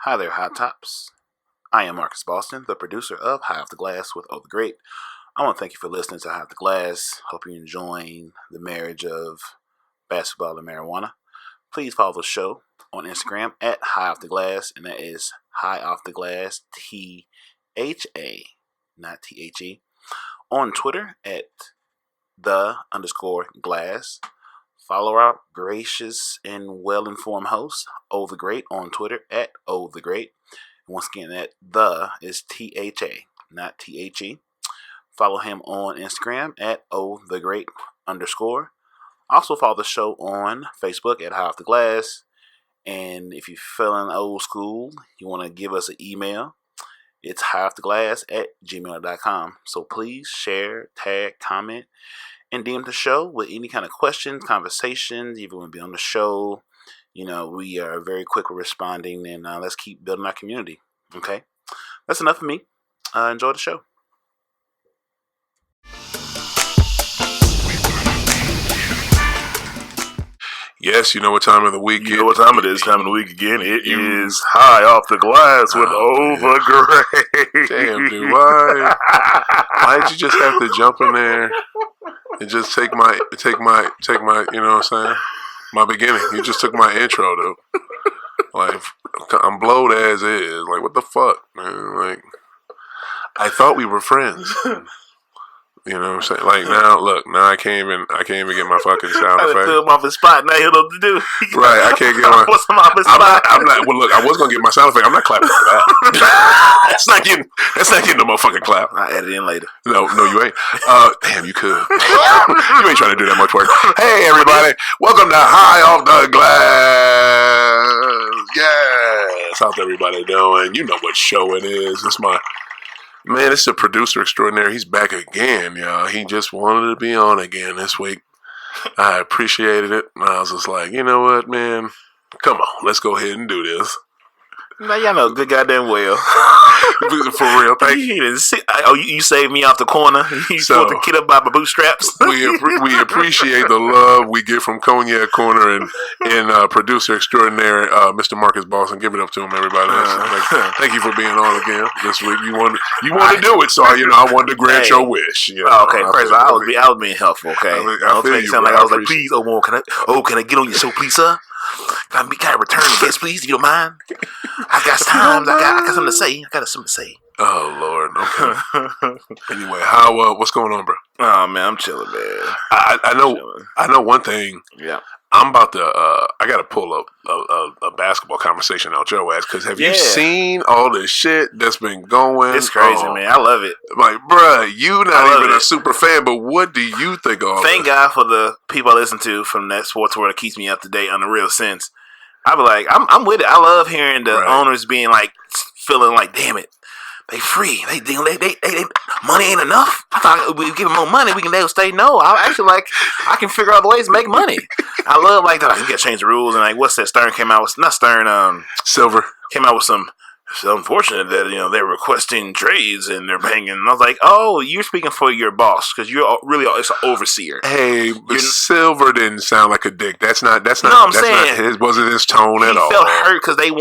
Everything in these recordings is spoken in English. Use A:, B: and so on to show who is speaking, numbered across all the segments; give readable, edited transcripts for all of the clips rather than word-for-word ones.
A: Hi there, Hot Tops. I am Marcus Boston, the producer of High Off the Glass with Oh the Great. I want to thank you for listening to High Off the Glass. Hope you're enjoying the marriage of basketball and marijuana. Please follow the show on Instagram at High Off the Glass, and that is High Off the Glass, THA, not THE. On Twitter at _glass. Follow our gracious and well-informed host, Oh the Great, on Twitter at Oh the Great. Once again, that the is THA, not THE. Follow him on Instagram at Oh the Great _. Also follow the show on Facebook at High Off the Glass. And if you're feeling old school, you want to give us an email, it's highofftheglass@gmail.com. So please share, tag, comment, and DM the show with any kind of questions, conversations. If you want to be on the show, we are very quick with responding, and let's keep building our community. Okay, that's enough of me. Enjoy the show.
B: Yes, you know what time of the week.
C: You know what time it is? Time of the week again. It is High Off the Glass with Over Great.
B: Damn, dude, why'd you just have to jump in there and just take my, you know what I'm saying? My beginning. You just took my intro, dude. Like, I'm blowed as is. Like, what the fuck, man? Like, I thought we were friends. You know what I'm saying? Like, now I can't even get my fucking sound effect.
C: I took him off his spot. Now he don't know what to do.
B: Right, I can't get my.
C: What's him off his spot?
B: I'm not. Well, look, I was gonna get my sound effect. I'm not clapping for that. That's not getting no motherfucking clap.
C: I'll edit in later.
B: No, you ain't. Damn, you could. You ain't trying to do that much work. Hey, everybody, welcome to High Off the Glass. Yes, how's everybody doing? You know what show it is. Man, it's a producer extraordinary. He's back again, y'all. He just wanted to be on again this week. I appreciated it. And I was just like, you know what, man? Come on, let's go ahead and do this.
A: Now, y'all know good goddamn well.
B: For real, thank you.
A: You saved me off the corner. You pulled the kid up by my bootstraps.
B: we appreciate the love we get from Cognac Corner and producer extraordinary, Mr. Marcus Boston. Give it up to him, everybody. Thank you for being on again this week. You want to do it, so I wanted to grant your wish.
A: Okay, praise God. I was being helpful. Okay,
B: I feel you,
A: sound like I was like, please, can I get on your show, please, sir? Can I return the guest, please? If you don't mind. I got times. I got something to say. I got something to say.
B: Oh Lord. Okay. Anyway, what's going on, bro?
A: Oh man, I'm chilling, man.
B: I know one thing.
A: Yeah.
B: I'm about to. I got to pull up a basketball conversation out your ass because have you seen all this shit that's been going?
A: It's crazy, man. I love it.
B: Like, bruh, you not even a super fan, but what do you think of all
A: Thank God for the people I listen to from that sports world that keeps me up to date on the real sense. I be like, I'm with it. I love hearing the owners being like, feeling like, damn it. They free. They money ain't enough. I thought we give them more money. They'll stay. No, I actually I can figure out the ways to make money. I love that. I can get change the rules and what's that? Stern came out with not Stern.
B: Silver
A: came out with some. It's unfortunate that they're requesting trades and they're paying. And I was like, oh, you're speaking for your boss because you're really it's an overseer.
B: Hey, but Silver didn't sound like a dick. That's not.
A: No, I'm saying
B: wasn't his tone at all.
A: He felt hurt because they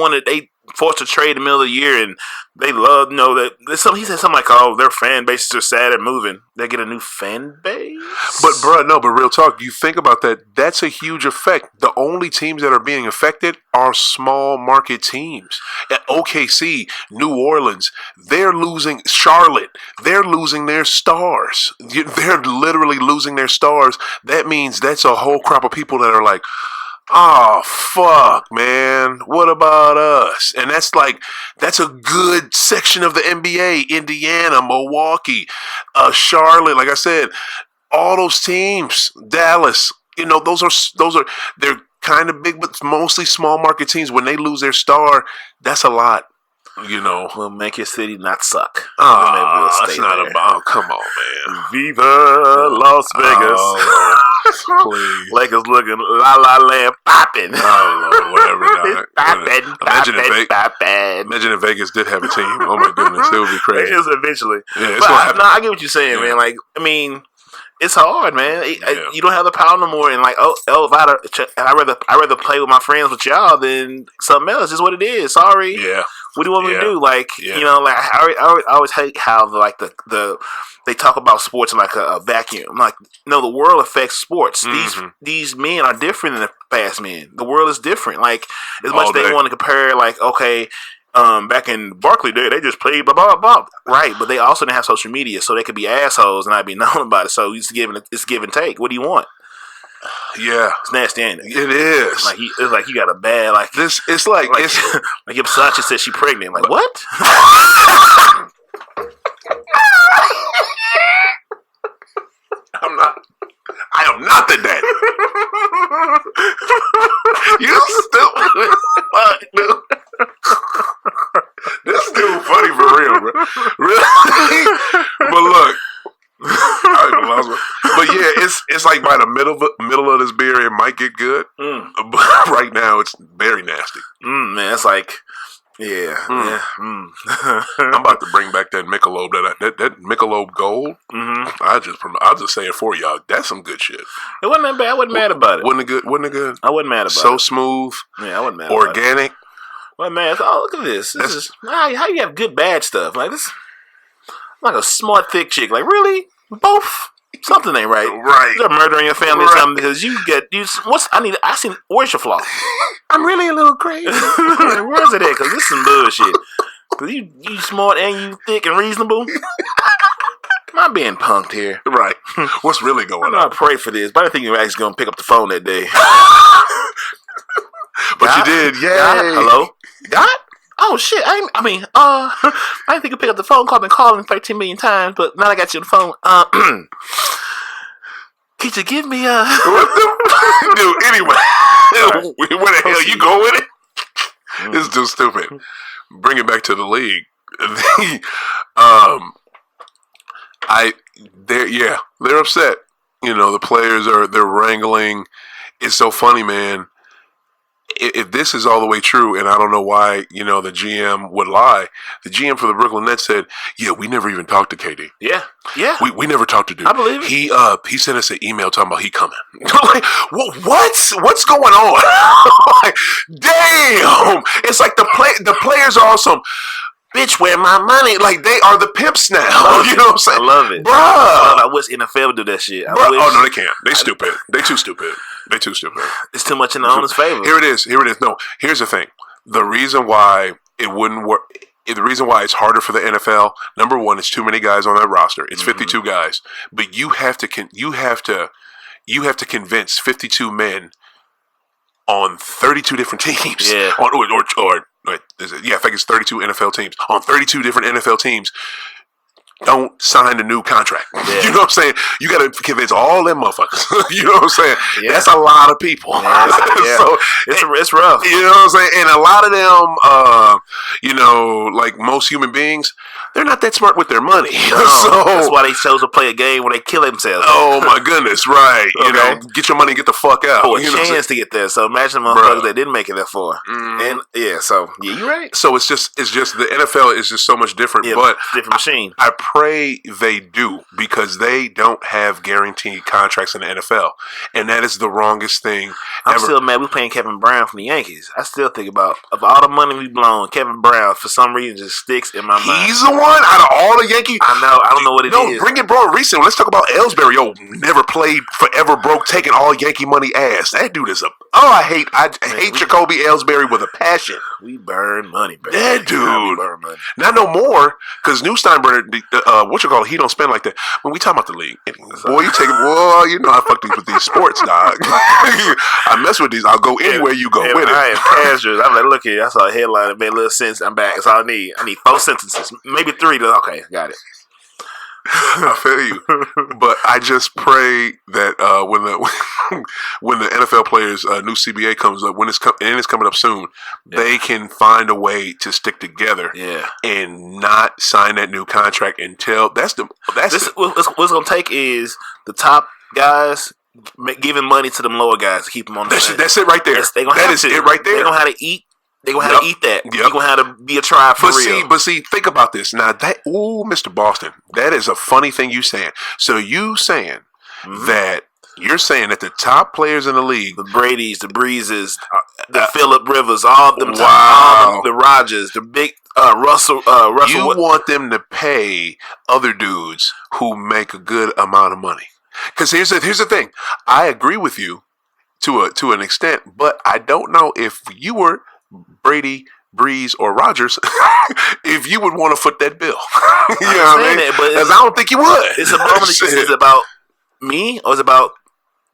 A: forced a trade in the middle of the year, and they love that. He said something like, "Oh, their fan bases are sad and moving. They get a new fan base."
B: But real talk. You think about that. That's a huge effect. The only teams that are being affected are small market teams. At OKC, New Orleans, they're losing. Charlotte, they're losing their stars. They're literally losing their stars. That means that's a whole crop of people that are like, oh, fuck, man. What about us? And that's a good section of the NBA. Indiana, Milwaukee, Charlotte, like I said, all those teams, Dallas, those are they're kind of big, but mostly small market teams. When they lose their star, that's a lot.
A: We'll make your city not suck.
B: That's not about. Oh, come on, man.
A: Viva Las Vegas.
B: Please.
A: Lakers looking la la land popping.
B: Oh, Lord, whatever.
A: Imagine
B: if Vegas did have a team. Oh my goodness, it would be crazy.
A: It is eventually.
B: Yeah,
A: but I get what you're saying, man. It's hard, man.
B: Yeah.
A: You don't have the power no more. And like, if I rather play with my friends with y'all than something else. It's what it is. Sorry.
B: Yeah.
A: What do you want me to do? Like,
B: Yeah.
A: you know, like I always hate how they talk about sports in like a vacuum. I'm like, no, the world affects sports. These men are different than the past men. The world is different. Like, as much as they want to compare, like, okay. Back in Barkley Day, they just played blah blah blah. Right, but they also didn't have social media, so they could be assholes and not be known about it. So it's give and take. What do you want?
B: Yeah,
A: it's nasty, ain't it?
B: It is.
A: It's like you got a bad like
B: this. It's like
A: like if Sacha said she pregnant. Like what?
B: I am not the daddy. You stupid fuck, dude. This dude funny for real, bro. Really? But look, but yeah, it's like by the middle of this beer, it might get good. But right now, it's very nasty.
A: Man, it's like. Yeah.
B: I'm about to bring back that Michelob, that Michelob Gold. I'll just say it for y'all. That's some good shit.
A: It wasn't that bad. I wasn't mad about it.
B: Wasn't it good?
A: I wasn't mad about it.
B: So smooth.
A: Yeah, I wasn't mad.
B: Organic.
A: About it. Well, man, look at this. This is how you have good bad stuff like this. I'm like a smart thick chick. Like really, both. Something ain't right.
B: Right.
A: You're murdering your family or something because where's your flaw?
B: I'm really a little crazy.
A: Where's it at? Because this is some bullshit. Because you smart and you thick and reasonable. I'm being punked here.
B: Right. What's really going on?
A: I pray for this, but I didn't think you were actually going to pick up the phone that day.
B: But God? You did. Yeah.
A: Hello? God? Oh shit! I didn't think you pick up the phone call. I've been calling 13 million times, but now I got you on the phone. Could you give me
B: dude? Anyway, where the hell you go with it? This is just stupid. Bring it back to the league. They're upset. You know, the players they're wrangling. It's so funny, man. If this is all the way true, and I don't know why, you know, the GM would lie. The GM for the Brooklyn Nets said, "Yeah, we never even talked to KD.
A: Yeah.
B: We never talked to dude.
A: I believe
B: it. He sent us an email talking about he coming. Like, what's going on? Like, damn! It's like the players are awesome. Bitch, where my money? Like, they are the pimps now. You know what I'm saying?
A: I love it.
B: Bruh.
A: I wish NFL would do that shit.
B: Oh, no, they can't. They stupid. They too stupid.
A: It's too much in the owner's favor.
B: Here it is. No, here's the thing. The reason why it wouldn't work, the reason why it's harder for the NFL, number one, it's too many guys on that roster. It's 52 guys. But you have to convince 52 men on 32 different teams.
A: Yeah.
B: I think it's 32 NFL teams. On 32 different NFL teams, don't sign a new contract. Yeah. You know what I'm saying? You got to convince all them motherfuckers. You know what I'm saying? Yeah. That's a lot of people.
A: Yeah.
B: So
A: it's rough.
B: You know what I'm saying? And a lot of them, like most human beings, they're not that smart with their money.
A: No, so that's why they chose to play a game where they kill themselves.
B: Oh my goodness, right?
A: Okay.
B: You know, get your money and get the fuck out.
A: For a chance to get there. So imagine the motherfuckers that didn't make it that far. And you're right.
B: So it's just the NFL is just so much different.
A: Yeah,
B: but
A: different machine.
B: I pray they do, because they don't have guaranteed contracts in the NFL, and that is the wrongest thing.
A: I'm still mad we paying Kevin Brown from the Yankees. I still think about, of all the money we've blown, Kevin Brown for some reason just sticks in my mind.
B: He's the one out of all the Yankees.
A: I know. I don't know what it is.
B: No, bring it broad recent. Let's talk about Ellsbury. Yo, never played, forever broke, taking all Yankee money ass. That dude is I hate Jacoby Ellsbury with a passion.
A: We burn money, baby.
B: That dude.
A: We burn money.
B: Not no more, because New Steinbrenner, he don't spend like that. When we talk about the league, boy, you take it. Boy, you know I fuck these with these sports, dog. I mess with these. I'll go anywhere you go with it.
A: I am casual. I'm like, look here. I saw a headline that made a little sense. I'm back. That's all I need. I need 4 sentences, maybe 3. Okay, got it.
B: I feel you, but I just pray that when the NFL players' new CBA comes up, it's coming up soon, they can find a way to stick together, and not sign that new contract until what's
A: gonna take is the top guys giving money to them lower guys to keep them on the team.
B: That's it right there. That is it right there.
A: They're gonna have to eat. They're going to have to eat that. You're going to have to be a tribe for real.
B: But think about this. Now, Mr. Boston, that is a funny thing you saying. So you saying that you're saying that the top players in the league,
A: the Brady's, the Breezes, the Phillip Rivers, all them, the Rodgers, the big Russell.
B: You want them to pay other dudes who make a good amount of money? Because here's the thing. I agree with you to an extent, but I don't know if you were Brady, Breeze, or Rodgers, if you would want to foot that bill. You know what I mean? Because I don't think you would.
A: It's about me, or it's about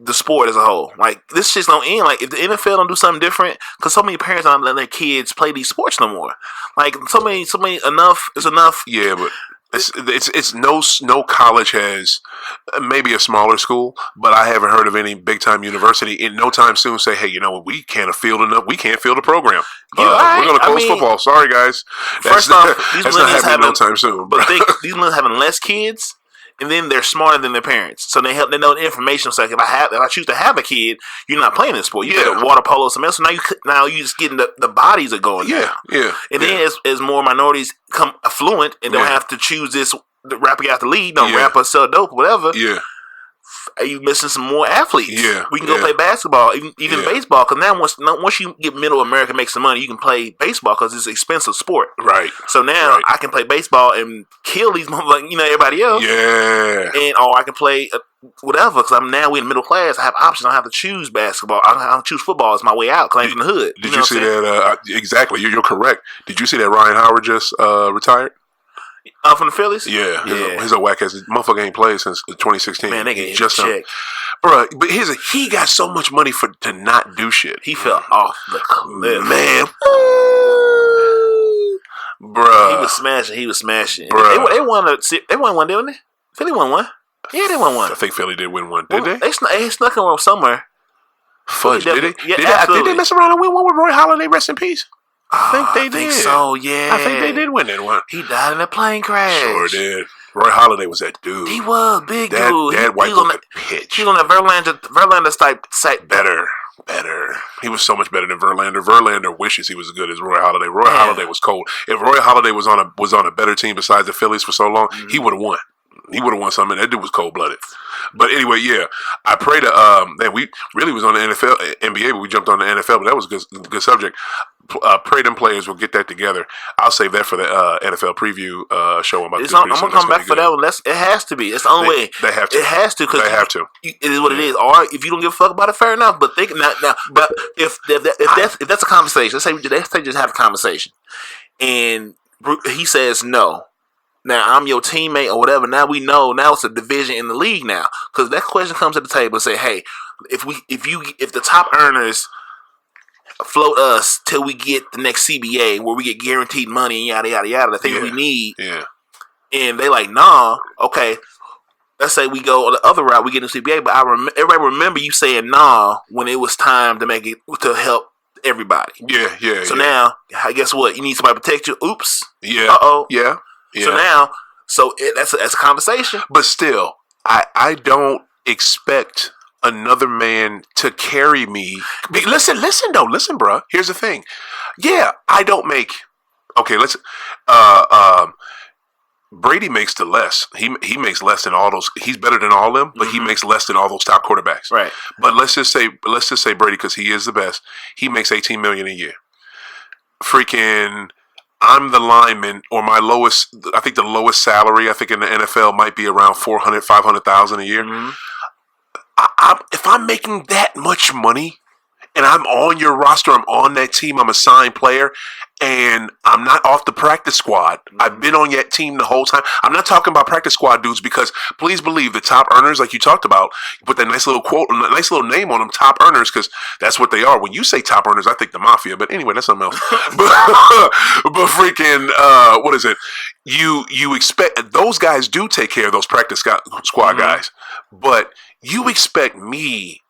A: the sport as a whole. Like, this shit's don't end. Like, if the NFL don't do something different, because so many parents aren't letting their kids play these sports no more. Like, so many enough is enough.
B: Yeah, but it's no college has, maybe a smaller school, but I haven't heard of any big time university in no time soon say, hey, you know what, we can't field the program. We're going to close football. Sorry, guys.
A: First off, these
B: that's not happening no time soon.
A: But these millennials having less kids. And then they're smarter than their parents, so they know the information. So like, if I choose to have a kid, you're not playing this sport. You play water polo, something else. So now you just getting the bodies are going.
B: Yeah.
A: And then as more minorities come affluent and don't have to choose this rapper out the lead, rapper sell dope, whatever.
B: Yeah.
A: Are you missing some more athletes?
B: Yeah,
A: we can go play basketball, even baseball. Because now once you get middle America make some money, you can play baseball because it's an expensive sport.
B: Right.
A: So now I can play baseball and kill these motherfuckers, everybody else.
B: Yeah.
A: Or I can play whatever because we're in middle class. I have options. I don't have to choose basketball. I don't choose football as my way out because I'm from the hood.
B: Did you see that? Exactly. You're correct. Did you see that Ryan Howard just retired?
A: From the Phillies?
B: Yeah. His a whack ass motherfucker ain't played since 2016.
A: Man, they get just check.
B: Bro, but he got so much money to not do shit.
A: He fell off the cliff.
B: Man. Bruh.
A: He was smashing.
B: Bruh.
A: They won one, didn't they? Philly won one. Yeah, they won one.
B: I think Philly did win one. Did they?
A: They snuck in one somewhere.
B: Fudge, did they?
A: Yeah,
B: did they mess around and win one with Roy Halladay? Rest in peace. I think they did.
A: I think so, yeah.
B: I think they did win that one.
A: He died in a plane crash.
B: Sure did. Roy Halladay was that dude.
A: He was big dude.
B: That white boy could pitch.
A: He was on that Verlander type site.
B: Better. He was so much better than Verlander. Verlander wishes he was as good as Roy Halladay. Roy Halladay was cold. If Roy Halladay was on a better team besides the Phillies for so long, he would have won. He would have won something. That dude was cold blooded. But anyway, yeah, I pray to man, we really was on the NBA, but we jumped on the NFL. But that was a good subject. Pray them players will get that together. I'll save that for the NFL preview show. I'm
A: gonna come back for that one. It has to be. It's the only way.
B: They have to.
A: It has to.
B: They have to.
A: It is what it is. Or if you don't give a fuck about it, fair enough. But but if that's a conversation, let's say just have a conversation, and he says no. Now I'm your teammate or whatever. Now we know. Now it's a division in the league now because that question comes to the table and say, hey, if the top earners float us till we get the next CBA where we get guaranteed money and yada yada yada, the things we need.
B: Yeah.
A: And they like, nah, okay. Let's say we go on the other route, we get into CBA, but everybody remember you saying nah when it was time to make it to help everybody.
B: Yeah.
A: So now, guess what? You need somebody to protect you. Oops.
B: Yeah.
A: Uh-oh.
B: Yeah.
A: So now, that's a conversation.
B: But still, I don't expect another man to carry me. Listen, bro. Here's the thing. Yeah, I don't make. Okay, let's. Brady makes the less. He makes less than all those. He's better than all of them, but he makes less than all those top quarterbacks.
A: Right.
B: But let's just say Brady, because he is the best. He makes $18 million a year. Freaking. I'm the lineman, or my lowest. I think the lowest salary. I think in the NFL might be around $400,000-$500,000 a year.
A: Mm-hmm.
B: If I'm making that much money and I'm on your roster, I'm on that team, I'm a signed player, and I'm not off the practice squad. I've been on that team the whole time. I'm not talking about practice squad dudes because please believe the top earners, like you talked about, put that nice little quote, a nice little name on them, top earners, because that's what they are. When you say top earners, I think the mafia. But anyway, that's something else. but freaking, what is it? You expect those guys do take care of those practice squad guys, but you expect me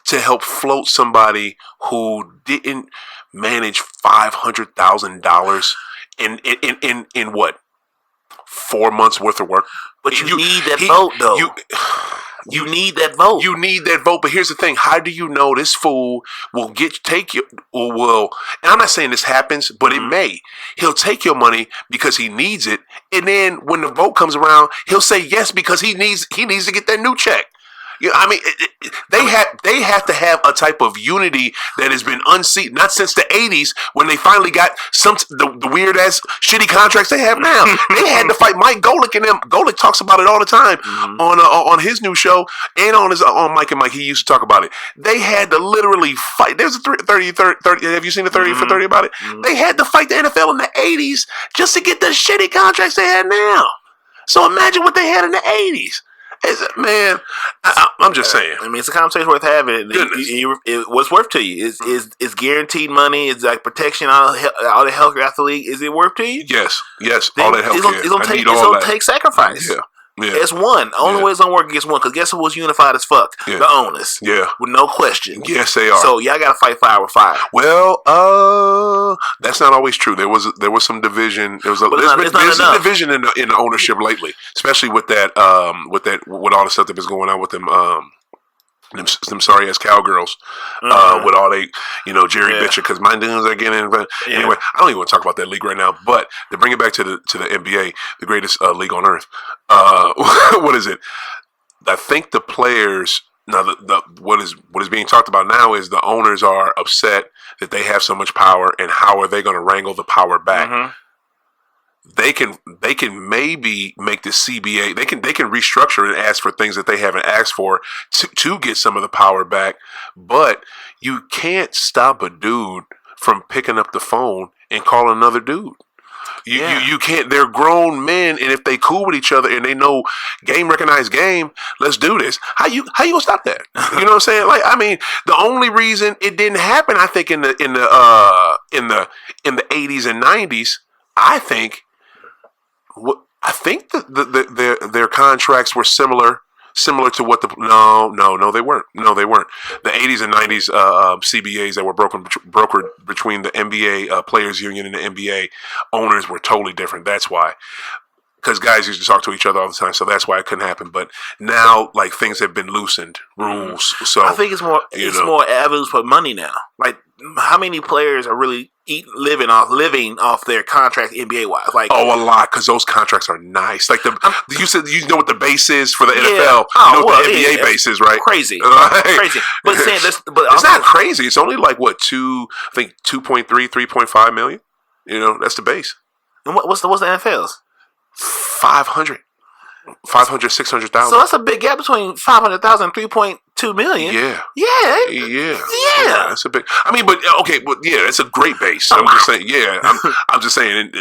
B: to help float somebody who didn't manage $500,000 in what 4 months worth of work?
A: But you need that vote, though. You need that vote.
B: You need that vote. But here's the thing: how do you know this fool will take your will? And I'm not saying this happens, but it may. He'll take your money because he needs it, and then when the vote comes around, he'll say yes because he needs to get that new check. Yeah, I mean, they have to have a type of unity that has been unseen, not since the '80s when they finally got the weird ass shitty contracts they have now. They had to fight Mike Golick and them. Golick talks about it all the time on his new show and on Mike and Mike. He used to talk about it. They had to literally fight. There's a 30. Have you seen the 30 for 30 about it? They had to fight the NFL in the '80s just to get the shitty contracts they had now. So imagine what they had in the '80s. Man, I'm just saying.
A: I mean, it's a conversation worth having. What's worth to you is guaranteed money. Is like protection all the healthcare athlete. Is it worth to you?
B: Yes. All that healthcare.
A: It's gonna take sacrifice.
B: Yeah.
A: It's one. The only way it's gonna work against one. Because guess who was unified as fuck?
B: Yeah.
A: The owners.
B: Yeah.
A: With no question.
B: Yes, they are.
A: So y'all gotta fight fire with fire.
B: Well, that's not always true. There was some division. There's some division in the ownership lately, especially with that with all the stuff that was going on with them. Them sorry ass cowgirls, with all they, Jerry bitching because my dudes are getting. But anyway, I don't even want to talk about that league right now. But to bring it back to the NBA, the greatest league on earth. What is it? I think the players now. What is being talked about now is the owners are upset that they have so much power, and how are they going to wrangle the power back? Mm-hmm. They can maybe make the CBA. They can restructure and ask for things that they haven't asked for to get some of the power back. But you can't stop a dude from picking up the phone and calling another dude. You can't. They're grown men, and if they cool with each other and they know game recognized game, let's do this. How you gonna stop that? You know what I'm saying? Like, I mean, the only reason it didn't happen, I think, in the 80s and 90s, I think their contracts were similar to what no they weren't. The 80s and 90s CBAs that were brokered between the NBA players union and the NBA owners were totally different. That's why. Because guys used to talk to each other all the time, so that's why it couldn't happen. But now, like, things have been loosened, rules. So
A: I think it's more avenues for money now. Like, how many players are really living off their contract NBA wise? Like,
B: a lot, because those contracts are nice. Like you said, you know what the base is for the NFL. What the NBA base is, right?
A: Crazy, crazy. But saying this,
B: it's not crazy. It's only like what 2.3, 3.5 million. That's the base.
A: And what's the NFL's?
B: 500, 600,000.
A: So that's a big gap between 500,000 and 3.2 million.
B: Yeah. That's a big. I mean, but okay, but yeah, it's a great base. I'm just saying. Yeah, I'm just saying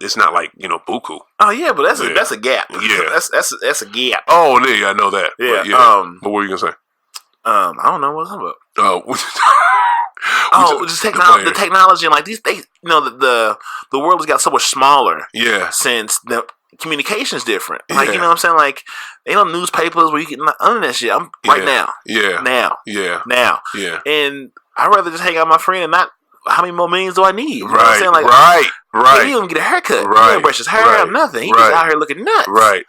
B: it's not like buku.
A: Oh yeah, but that's a gap.
B: Yeah,
A: that's a gap.
B: Oh yeah, I know that.
A: Yeah.
B: But what were you gonna say?
A: I don't know what's about. Just the technology and like these things. The world has got so much smaller.
B: Yeah. Since
A: the communication's different. Like, you know what I'm saying? Like, ain't no newspapers where you can none of that shit. I'm right now.
B: Yeah.
A: Now.
B: Yeah.
A: Now.
B: Yeah.
A: And I'd rather just hang out with my friend and not how many more millions do I need? You know
B: what
A: I'm saying? Like,
B: right.
A: He don't get a haircut.
B: Right.
A: He don't brush his hair or nothing. He just out here looking nuts.
B: Right.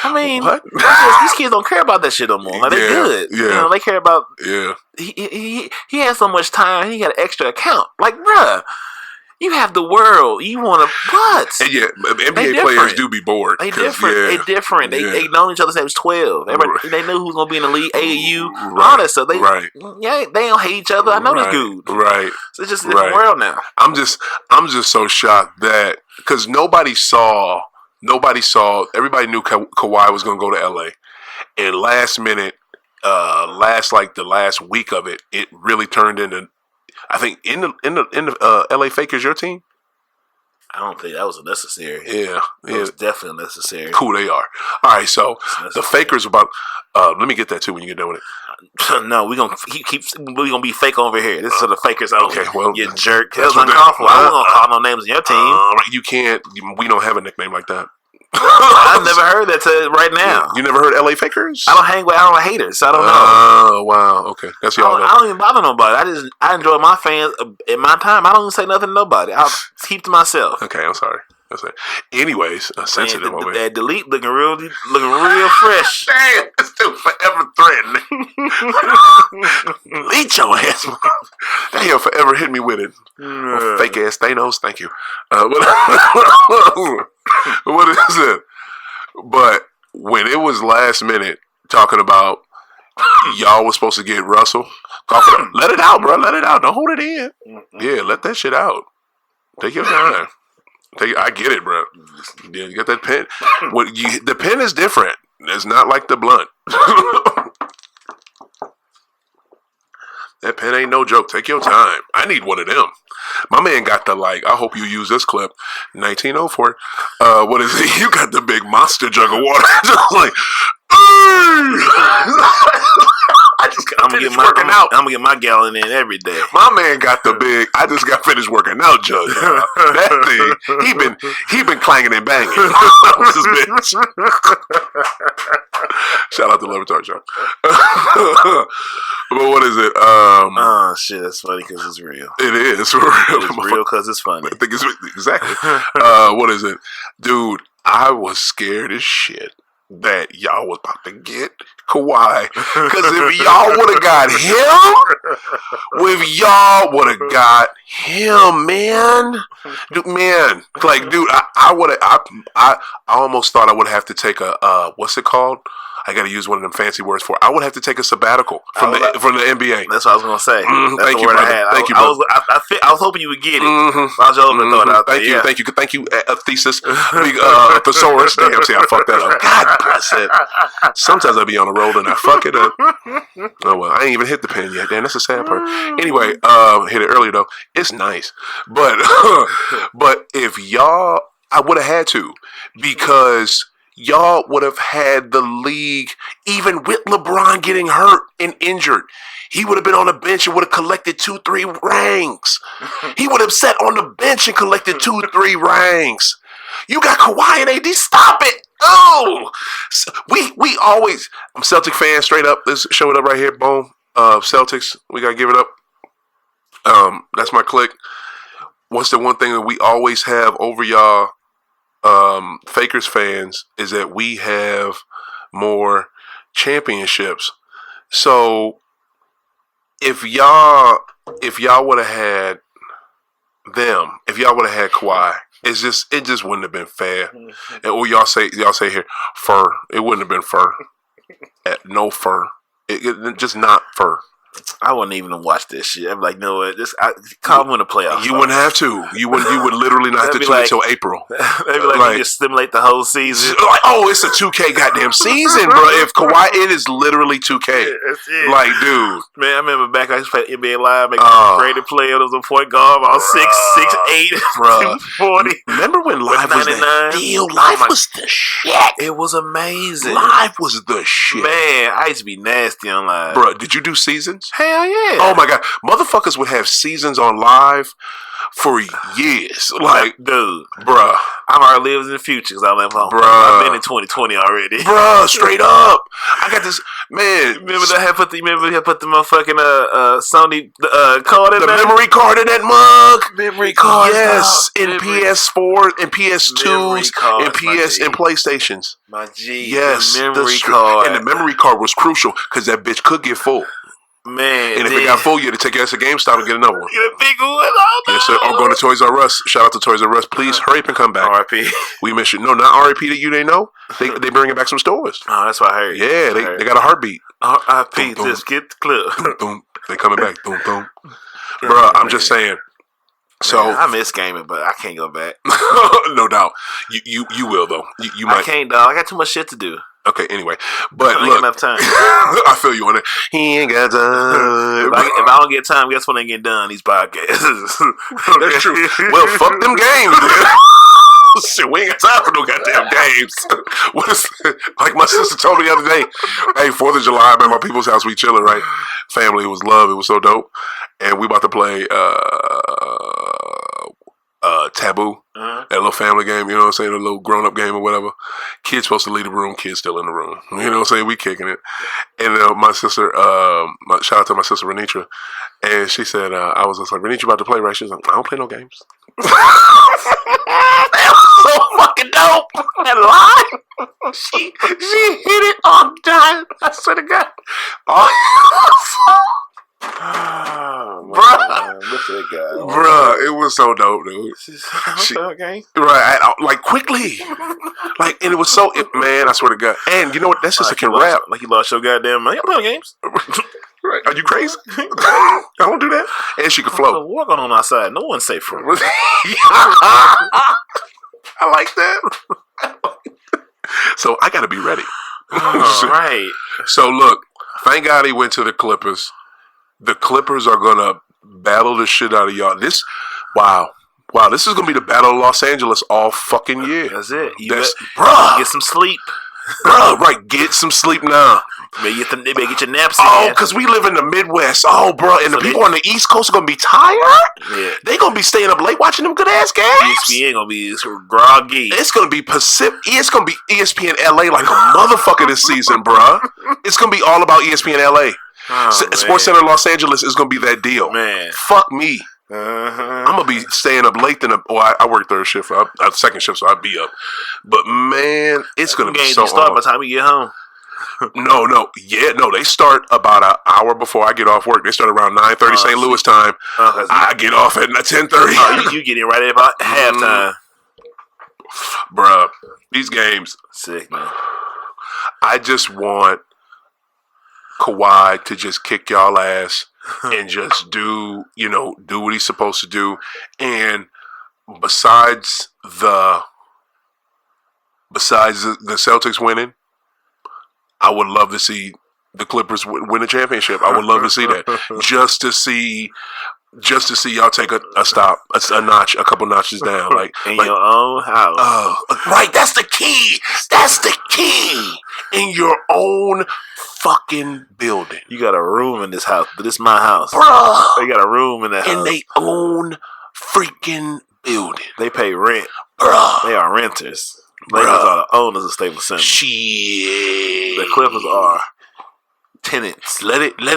A: I mean,
B: what?
A: These kids don't care about that shit no more. Like, they're good.
B: Yeah.
A: They care about.
B: Yeah.
A: He has so much time. He got an extra account. Like, bruh, you have the world. You want to what?
B: And NBA players do be bored.
A: They different. They different. They known each other since they was 12. They knew who was gonna be in the league, AAU, all that stuff. They don't hate each other. I know this dude.
B: Right.
A: So it's just a different world now.
B: I'm just so shocked that because nobody saw. Everybody knew Kawhi was going to go to LA, and last minute, the last week of it, it really turned into. I think in the LA Fakers, your team.
A: I don't think that was necessary.
B: Yeah,
A: it was definitely necessary.
B: Cool, they are. All right, so the Fakers about. Let me get that too when you get done with it.
A: No, we're gonna be fake over here. This is for the Fakers.
B: Okay, well,
A: you jerk. That's uncalled for. I'm gonna call no names in your team.
B: You can't. We don't have a nickname like that.
A: I've never heard that till right now.
B: You never heard LA Fakers?
A: I don't hang with haters, so I don't know.
B: Oh wow, okay, that's y'all.
A: I don't even bother nobody. I enjoy my fans in my time. I don't even say nothing to nobody. I'll keep to myself.
B: Okay, I'm sorry. Anyways, sensitive over here.
A: That delete looking real fresh.
B: Damn, it's still forever threatening. Delete your ass. Damn, forever hit me with it. Fake ass Thanos. Thank you. What is it? But when it was last minute talking about y'all was supposed to get Russell. Let it out, bro. Let it out. Don't hold it in. Yeah, let that shit out. Take your time. I get it, bro. Yeah, you got that pen. The pen is different. It's not like the blunt. That pen ain't no joke. Take your time. I need one of them. My man got the I hope you use this clip. 1904. What is it? You got the big monster jug of water. Just like, I just got finished working out.
A: I'm gonna get my gallon in every day.
B: My man got the big. I just got finished working out, jug. That thing. He been clanging and banging. This bitch. Shout out to Levitard Show. But what is it?
A: Oh shit, that's funny because it's real.
B: It is for real.
A: It's real because it's funny.
B: I think it's exactly. What is it, dude? I was scared as shit that y'all was about to get Kawhi. Because if y'all would have got him, man, dude, I would have. I almost thought I would have to take a what's it called? I got to use one of them fancy words for it. I would have to take a sabbatical from the NBA.
A: That's what I was going to say.
B: Thank you, brother. Thank you, brother.
A: I was hoping you would get it. I was hoping to throw it out there.
B: Thank you, thesis. Thesaurus. Damn, see, I fucked that up. God bless it. Sometimes I be on the road and I fuck it up. Oh, well, I ain't even hit the pen yet. Damn, that's a sad part. Anyway, hit it earlier, though. It's nice. But if y'all, I would have had to because y'all would have had the league, even with LeBron getting hurt and injured. He would have been on the bench and would have collected 2-3 rings. He would have sat on the bench and collected 2-3 rings. You got Kawhi and AD. Stop it. Oh, we always. I'm a Celtic fan, straight up. Let's show it up right here. Boom. Celtics. We gotta give it up. That's my click. What's the one thing that we always have over y'all? Fakers fans is that we have more championships. So if y'all would have had them, if y'all would have had Kawhi, it just wouldn't have been fair. And y'all say here fur. It wouldn't have been fur. No fur. It just not fur.
A: I wouldn't even watch this shit. I'm like, no, just call them in the playoffs.
B: You wouldn't have to. You would literally not have to tune until April.
A: Maybe you just stimulate the whole season.
B: Like, oh, it's a 2K goddamn season, bro. If Kawhi, it is literally 2K. Like, dude,
A: man, I remember back I used to play NBA Live, make a graded player. There was a point guard, about 6'8",
B: bro.
A: 40.
B: Remember when Live was that deal? Live was the shit.
A: It was amazing.
B: Live was the shit,
A: man. I used to be nasty on Live,
B: bro. Did you do seasons?
A: Hell yeah.
B: Oh my god. Motherfuckers would have seasons on Live for years. Like,
A: dude.
B: Bruh.
A: I'm already living in the future because I left home.
B: Bruh.
A: I've been in 2020 already.
B: Bruh, straight up. I got this, man.
A: Remember they had put the motherfucking Sony card in
B: the
A: there?
B: memory card in that mug.
A: Memory card.
B: Yes, in PS4 and PS2s and PS and PlayStations.
A: My G.
B: Yes,
A: the memory card.
B: And the memory card was crucial because that bitch could get full.
A: Man,
B: and if it got full, you had to take your ass to GameStop and get another one.
A: Get a big one.
B: Yes, sir. Or go to Toys R Us. Shout out to Toys R Us. Please hurry up and come back.
A: R.I.P.
B: We miss you. No, not R.I.P. that you didn't know. They bringing back some stores.
A: Oh, that's what I heard.
B: Yeah, they got a heartbeat.
A: R.I.P. Just get the clip.
B: They coming back. Boom, boom. Bruh, I'm just saying. So
A: man, I miss gaming, but I can't go back.
B: No doubt. You will though. You might.
A: I can't, dog. I got too much shit to do.
B: Okay, anyway, but
A: I
B: look,
A: enough time.
B: I feel you on it. He ain't got time.
A: If I don't get time, guess when they get done? These podcasts.
B: That's true. Well, fuck them games. Shit, we ain't got time for no goddamn games. What is like my sister told me the other day? Hey, 4th of July, I'm at my people's house. We chilling, right? Family, it was love. It was so dope, and we about to play Taboo, that little family game, you know what I'm saying, a little grown-up game or whatever. Kid's supposed to leave the room, kid's still in the room. You know what I'm saying? We kicking it. And my sister, shout out to my sister Renitra, and she said, I was just like, Renitra about to play, right? She was like, I don't play no games. That was so fucking dope. That lie. She hit it on time. I swear to God. Bruh.
A: What's that guy?
B: Bruh, it was so dope, dude.
A: Okay.
B: Right, like quickly. Like, and it was so, man, I swear to God. And you know what? That's just a can rap.
A: Like you lost your goddamn money. I'm playing games.
B: Right. Are you crazy? I don't do that. And she could float.
A: What's going on outside? No one's safe from it.
B: I like that. So I got to be ready.
A: Right.
B: So look, thank God he went to the Clippers. The Clippers are going to battle the shit out of y'all. Wow, this is going to be the Battle of Los Angeles all fucking year.
A: That's it.
B: Bruh.
A: Get some sleep.
B: Bro, right, get some sleep now.
A: They better get your naps in.
B: Oh, because we live in the Midwest. Oh, bro, and the people on the East Coast are going to be tired.
A: Yeah.
B: They're going to be staying up late watching them good-ass games.
A: ESPN going to be groggy.
B: It's going to be Pacific. It's going to be ESPN LA like a motherfucker this season, bro. It's going to be all about ESPN LA. Sports Center Los Angeles is going to be that deal.
A: Man.
B: Fuck me. I'm gonna be staying up late. I work third shift, second shift, so I'll be up. But man, it's gonna be so
A: start by the time you get home.
B: No, they start about an hour before I get off work. They start around 9:30 St. Louis time. I get off at 10:30.
A: Oh, you get in right at about halftime,
B: bruh. These games,
A: sick man.
B: I just want Kawhi to just kick y'all ass and just do what he's supposed to do. And besides the Celtics winning, I would love to see the Clippers win a championship. I would love to see that. Just to see y'all take a notch, a couple notches down, like
A: in your own house.
B: Right, that's the key. That's the key. In your own fucking building.
A: You got a room in this house, but this is my house,
B: bro.
A: They got a room in that house.
B: In they own freaking building.
A: They pay rent,
B: bro.
A: They are renters. Lakers are the owners of Staples Center.
B: Shit.
A: The Clippers are tenants.
B: Let them win.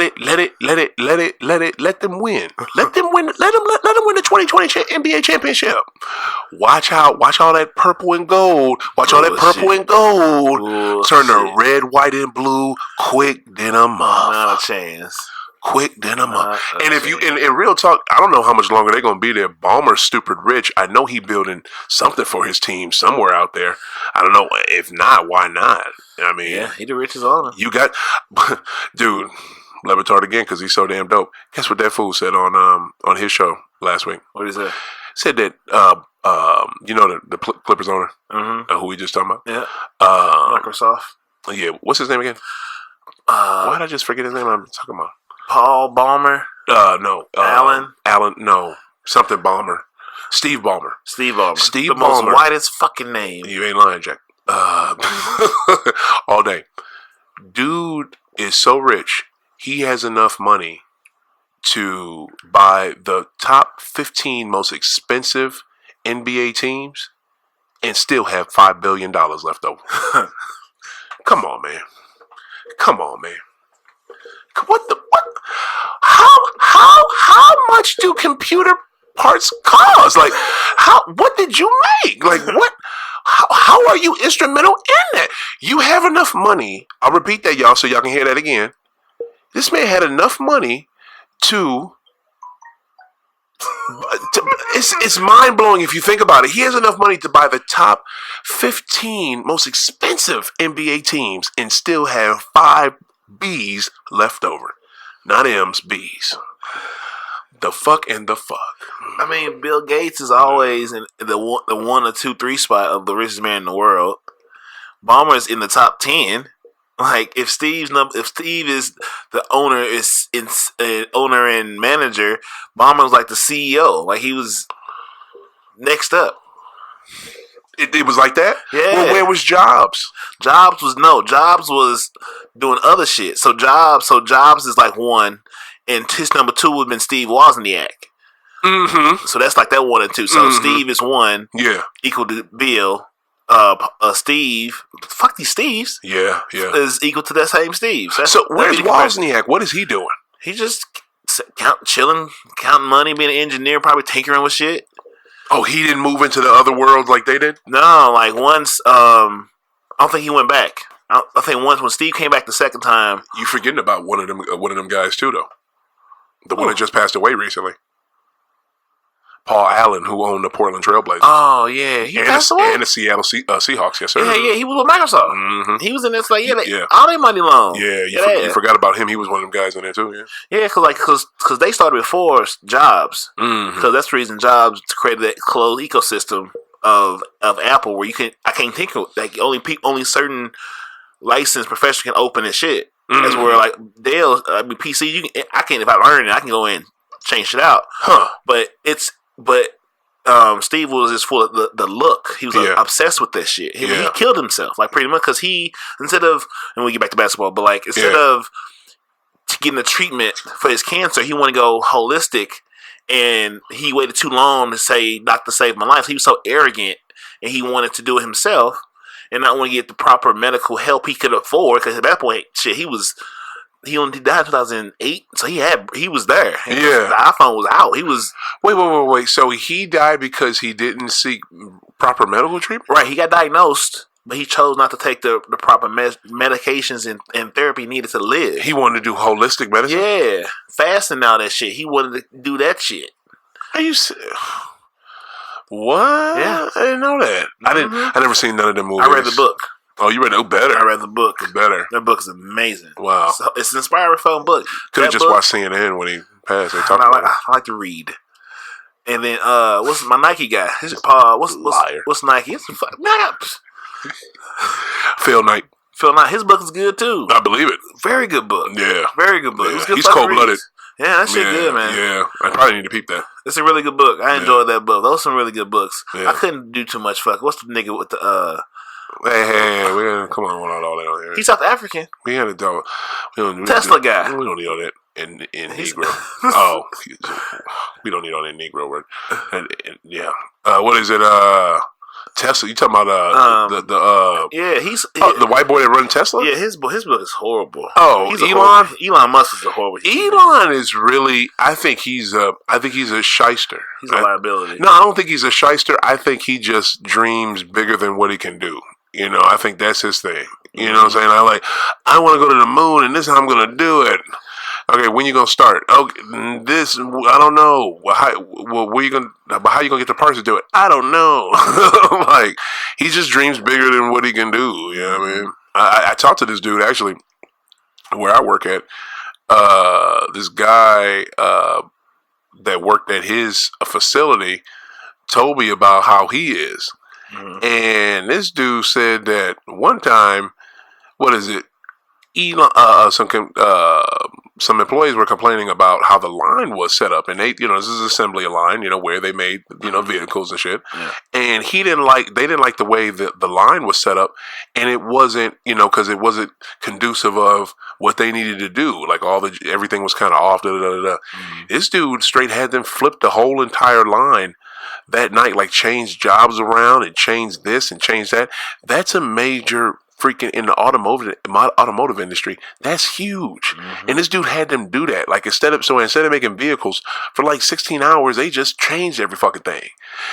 B: Let them win. Let them win the 2020 NBA championship. Watch all that purple and gold. All that purple and gold.
A: Bullshit.
B: Turn to red, white, and blue quick than a muff.
A: Not a chance.
B: Quick than a muff. And if you in real talk, I don't know how much longer they're gonna be there. Ballmer's stupid rich. I know he building something for his team somewhere out there. I don't know. If not, why not? I mean,
A: yeah, he the richest owner.
B: You got, dude, Levitard again because he's so damn dope. Guess what that fool said on his show last week?
A: What is that?
B: Said that the Clippers owner, who we just talking about?
A: Yeah. Microsoft.
B: Yeah. What's his name again? Why did I just forget his name? I'm talking about
A: Paul Ballmer.
B: No.
A: Allen.
B: No. Something Ballmer. Steve Ballmer.
A: Steve Ballmer.
B: Steve
A: the
B: Ballmer.
A: Most whitest fucking name.
B: You ain't lying, Jack. All day. Dude is so rich. He has enough money to buy the top 15 most expensive NBA teams and still have $5 billion left over. Come on, man. What? How much do computer parts cost? Like, what did you make? Like, what? How are you instrumental in that? You have enough money. I'll repeat that, y'all, so y'all can hear that again. This man had enough money to it's mind-blowing if you think about it. He has enough money to buy the top 15 most expensive NBA teams and still have 5 B's left over. Not M's, B's. The fuck and the fuck.
A: I mean, Bill Gates is always in the 1 or 2, 3 spot of the richest man in the world. Ballmer is in the top 10. Like if Steve is the owner, owner and manager, Ballmer was like the CEO. Like he was next up.
B: It was like that?
A: Yeah.
B: Well, where was Jobs?
A: Jobs was doing other shit. So Jobs is like 1, and his number 2 would have been Steve Wozniak.
B: Mm-hmm.
A: So that's like that 1 and 2. So Steve is 1.
B: Yeah.
A: Equal to Bill. Steve, fuck these Steves.
B: Yeah.
A: Is equal to that same Steve.
B: So where's Wozniak? What is he doing?
A: He just chilling, counting money, being an engineer, probably tinkering with shit.
B: Oh, he didn't move into the other world like they did?
A: No, like once, I don't think he went back. I think once when Steve came back the second time.
B: You forgetting about one of them guys too, though. The one that just passed away recently. Paul Allen, who owned the Portland Trailblazers.
A: Oh, yeah. He passed away?
B: And the Seattle Seahawks, yes, sir.
A: Yeah, he was with Microsoft.
B: Mm-hmm.
A: He was in this, all their money long.
B: Yeah, you forgot about him. He was one of them guys in there, too, yeah.
A: Yeah, because they started before Jobs.
B: Mm-hmm.
A: Because that's the reason Jobs created that closed ecosystem of Apple where I can't think of, only certain licensed professionals can open and shit. Mm-hmm. That's where, like, Deaux, PC, if I learn it, I can go in and change shit out.
B: Huh.
A: But Steve was just full of the look. He was obsessed with that shit. He killed himself, like, pretty much, because instead of we get back to basketball, but like instead of getting the treatment for his cancer, he wanted to go holistic, and he waited too long to say "Doctor saved my life." He was so arrogant, and he wanted to do it himself, and not want to get the proper medical help he could afford. Because at that point, shit, he died in 2008, so he was there.
B: Yeah,
A: the iPhone was out. He was
B: wait. So he died because he didn't seek proper medical treatment.
A: Right, he got diagnosed, but he chose not to take the proper medications and therapy needed to live.
B: He wanted to do holistic medicine.
A: Yeah, fasting and all that shit. He wanted to do that shit.
B: Are you? What?
A: Yeah,
B: I didn't know that. I never seen none of them movies.
A: I read the book.
B: Oh, you read it? Oh, better.
A: I read the book.
B: Better.
A: That book is amazing.
B: Wow.
A: It's an inspiring phone book.
B: Could have just watched CNN when he passed. They talked about it.
A: I like to read. And then what's my Nike guy? What's Nike? It's
B: Phil Knight.
A: Phil Knight. His book is good too.
B: I believe it.
A: Very good book.
B: Yeah.
A: Very good book.
B: Yeah. He's cold-blooded.
A: Yeah, that shit good, man.
B: Yeah, I probably need to peep that.
A: It's a really good book. I enjoyed that book. Those are some really good books.
B: Yeah.
A: I couldn't do too much fuck. What's the nigga with the
B: Hey, come on, we're not all that on here.
A: He's South African.
B: We had a dog.
A: Tesla guy.
B: We don't need all that in Negro. Oh, we don't need all that Negro word. And yeah. What is it? Tesla. You talking about
A: yeah, he's
B: the white boy that runs Tesla?
A: Yeah, his book is horrible.
B: Oh,
A: Elon Musk is a horrible.
B: Elon is really. I think he's a shyster.
A: He's a liability.
B: No, I don't think he's a shyster. I think he just dreams bigger than what he can do. You know, I think that's his thing. You know what I'm saying? I want to go to the moon, and this is how I'm going to do it. Okay, when you gonna start? Okay, this I don't know. Where you gonna? How you gonna get the parts to do it? I don't know. Like he just dreams bigger than what he can do. You know what I mean? I talked to this dude actually, where I work at. This guy that worked at his facility told me about how he is, and this dude said that one time, what is it? Elon, some employees were complaining about how the line was set up, and they, this is assembly line, where they made, vehicles and shit. Yeah. And they didn't like the way that the line was set up, and it wasn't, because it wasn't conducive of what they needed to do. Like everything was kind of off. This dude straight had them flip the whole entire line that night, like change jobs around and change this and change that. That's a major freaking in the automotive industry, that's huge. And this dude had them do that. Like instead of making vehicles for like 16 hours, they just changed every fucking thing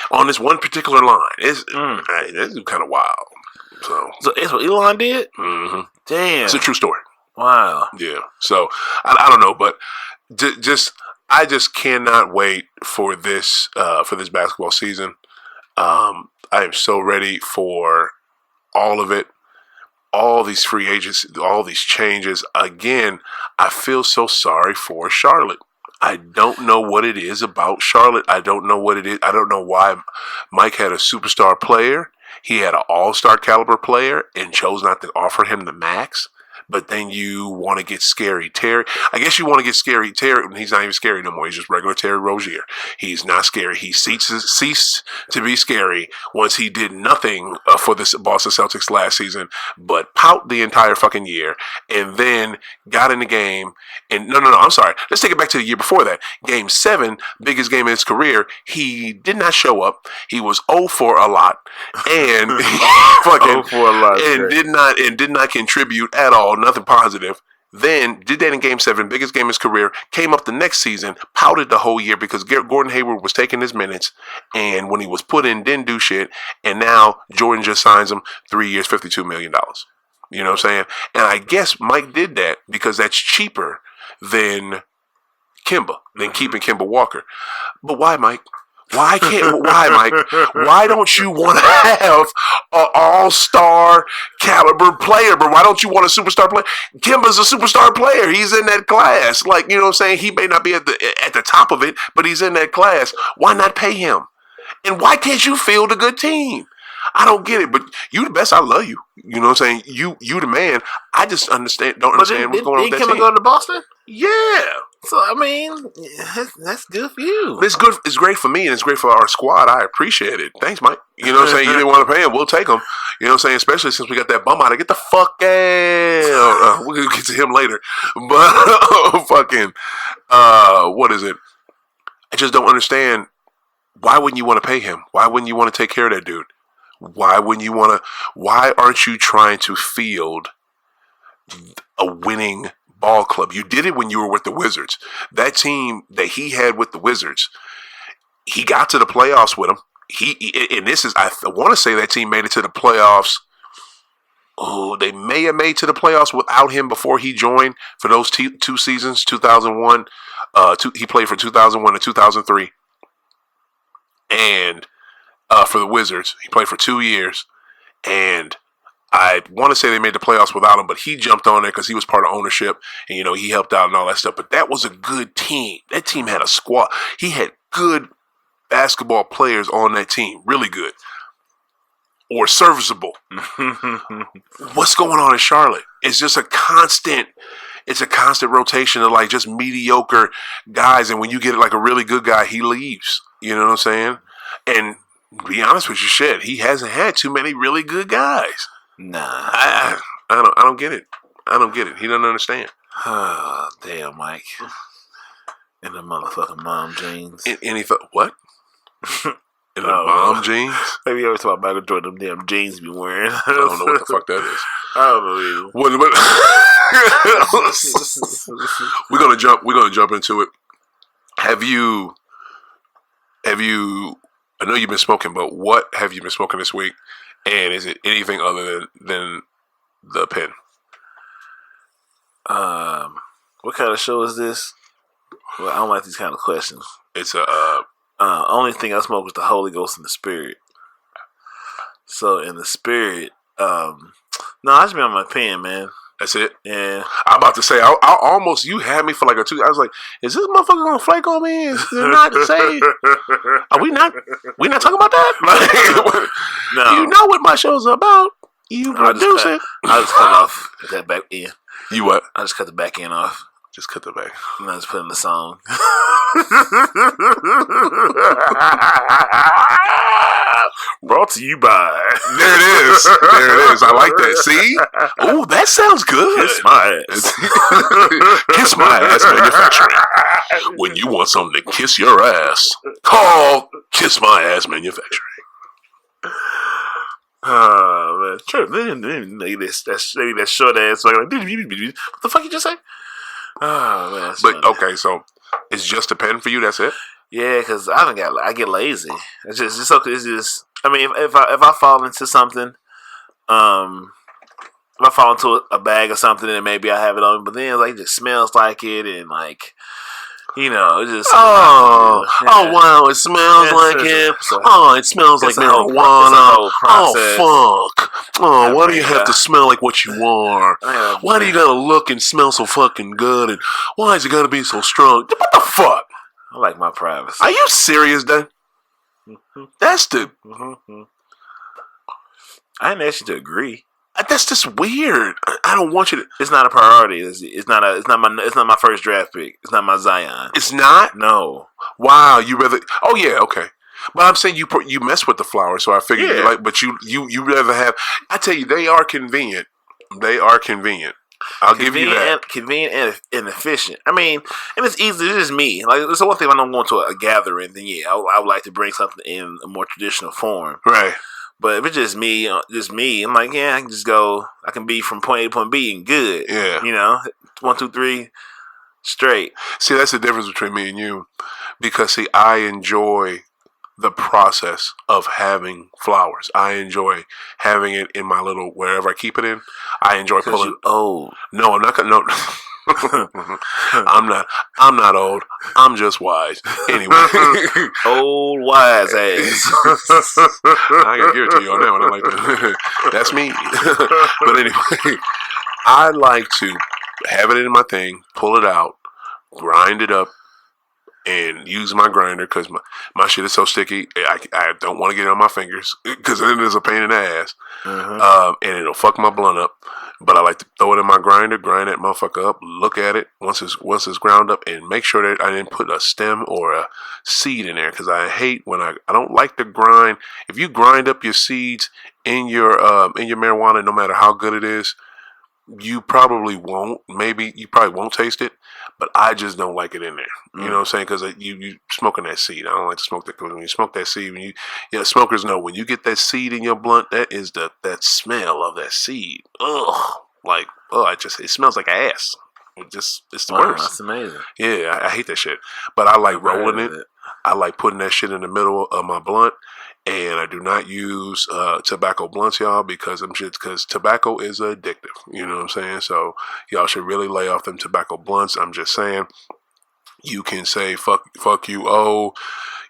B: on this one particular line. This is kind of wild. So
A: it's what Elon did.
B: Damn, it's a true story.
A: Wow.
B: Yeah. So I don't know, but I just cannot wait for this basketball season. I am so ready for all of it. All these free agents, all these changes. Again, I feel so sorry for Charlotte. I don't know what it is about Charlotte. I don't know what it is. I don't know why Mike had a superstar player. He had an all-star caliber player and chose not to offer him the max. But then you want to get Scary Terry. I guess you want to get Scary Terry. He's not even scary no more. He's just regular Terry Rozier. He's not scary. He ceased to be scary once he did nothing for the Boston Celtics last season, but pout the entire fucking year, and then got in the game. And no, I'm sorry. Let's take it back to the year before that. Game 7, biggest game in his career. He did not show up. He was 0 for a lot, and fucking 0 for a lot, and did not contribute at all. Nothing positive. Then did that in Game 7, biggest game of his career. Came up the next season, pouted the whole year because Gordon Hayward was taking his minutes, and when he was put in, didn't do shit. And now Jordan just signs him 3 years, $52 million. You know what I'm saying? And I guess Mike did that because that's cheaper than Kimba than keeping Kimba Walker. But why, Mike? Why, Mike? Why don't you want to have an all-star caliber player? But why don't you want a superstar player? Kimba's a superstar player. He's in that class. Like, you know what I'm saying? He may not be at the top of it, but he's in that class. Why not pay him? And why can't you field a good team? I don't get it, but you the best. I love you. You know what I'm saying? You the man. I just don't understand what's going on with that team.
A: Did Kimba go to Boston?
B: Yeah.
A: So, I mean, that's good for you.
B: It's good. It's great for me, and it's great for our squad. I appreciate it. Thanks, Mike. You know what I'm saying? You didn't want to pay him. We'll take him. You know what I'm saying? Especially since we got that bum out of get the fuck out. We're going to get to him later. But fucking, what is it? I just don't understand. Why wouldn't you want to pay him? Why wouldn't you want to take care of that dude? Why aren't you trying to field a winning ball club? You did it when you were with the Wizards. That team that he had with the Wizards, he got to the playoffs with them. I want to say that team made it to the playoffs. Oh, they may have made to the playoffs without him before he joined for those 2 seasons, 2001. He played for 2001 to 2003. And for the Wizards, he played for 2 years. And I want to say they made the playoffs without him, but he jumped on there because he was part of ownership, and he helped out and all that stuff. But that was a good team. That team had a squad. He had good basketball players on that team, really good or serviceable. What's going on in Charlotte? It's just a constant. It's a constant rotation of like just mediocre guys, and when you get like a really good guy, he leaves. You know what I'm saying? And to be honest with you, shit, he hasn't had too many really good guys.
A: Nah,
B: I don't get it. I don't get it. He doesn't understand.
A: Oh, damn, Mike. In the motherfucking mom jeans.
B: What? In the mom jeans?
A: Maybe you ever talk about Michael Jordan, them damn jeans be wearing.
B: I don't know what the fuck that is.
A: I don't know either.
B: We're gonna jump into it. Have you I know you've been smoking, but what have you been smoking this week? And is it anything other than the pen?
A: What kind of show is this? Well, I don't like these kind of questions.
B: It's a
A: only thing I smoke is the Holy Ghost and the Spirit. So in the Spirit, no, I just been on my pen, man.
B: That's it.
A: Yeah.
B: I'm about to say, I almost, you had me for like a 2. I was like, is this motherfucker gonna flake on me? Is it not to say? Are we not talking about that? Like,
A: no.
B: You know what my show's about. You produce it.
A: I just cut off that back end.
B: You what?
A: I just cut the back end off.
B: Just cut the back.
A: And I just put in the song. Brought to you by.
B: There it is. There it is. I like that. See? Oh, that sounds good.
A: Kiss my ass.
B: Kiss my ass manufacturing. When you want something to kiss your ass, call Kiss My Ass Manufacturing.
A: Oh, man. Sure. That short ass. Like, what the fuck you just say? Oh, man.
B: But, okay, so it's just a pen for you? That's it?
A: Yeah, because I get lazy. It's just okay. It's just, I mean, if I fall into something, if I fall into a bag or something, then maybe I have it on me. But then, like, it just smells like it, and like, it just.
B: Oh, wow! It smells like it. It smells like marijuana. Oh, fuck! Oh, why do you have to smell like what you are? Why do you gotta look and smell so fucking good? And why is it gotta be so strong? What the fuck?
A: I like my privacy.
B: Are you serious, Dan? That's the.
A: I didn't ask you to agree.
B: That's just weird. I don't want you to.
A: It's not a priority. It's not my first draft pick. It's not my Zion.
B: It's not.
A: No.
B: Wow. You rather? Oh yeah. Okay. But I'm saying you mess with the flowers, so I figured you like. But you rather have. I tell you, they are convenient. They are convenient. I'll give you that.
A: Convenient and efficient. I mean, and it's easy. It's just me. Like, it's the one thing if I'm going to a gathering, then I would like to bring something in a more traditional form.
B: Right.
A: But if it's just me, I'm like, I can just go. I can be from point A to point B and good.
B: Yeah.
A: 1, 2, 3, straight.
B: See, that's the difference between me and you, because I enjoy the process of having flowers. I enjoy having it in my little wherever I keep it in. I enjoy pulling.
A: You old.
B: No, I'm not gonna. No. I'm not old. I'm just wise. Anyway.
A: Old wise ass.
B: I gotta give it to you on that one. I like that. That's me. But anyway, I like to have it in my thing, pull it out, grind it up, and use my grinder because my shit is so sticky. I don't want to get it on my fingers because then it's a pain in the ass. And it'll fuck my blunt up. But I like to throw it in my grinder, grind that motherfucker up, look at it once it's ground up, and make sure that I didn't put a stem or a seed in there because I hate when I don't like to grind. If you grind up your seeds in your marijuana, no matter how good it is, you probably won't. Maybe you probably won't taste it, but I just don't like it in there. You know what I'm saying? Because you smoking that seed. I don't like to smoke that. Because when you smoke that seed, smokers know when you get that seed in your blunt, that is that smell of that seed. Ugh, it smells like ass. It's the worst.
A: That's amazing.
B: Yeah, I hate that shit. But I like rolling it. I like putting that shit in the middle of my blunt. And I do not use tobacco blunts, y'all, because tobacco is addictive. You know what I'm saying? So y'all should really lay off them tobacco blunts. I'm just saying, you can say fuck you. Oh,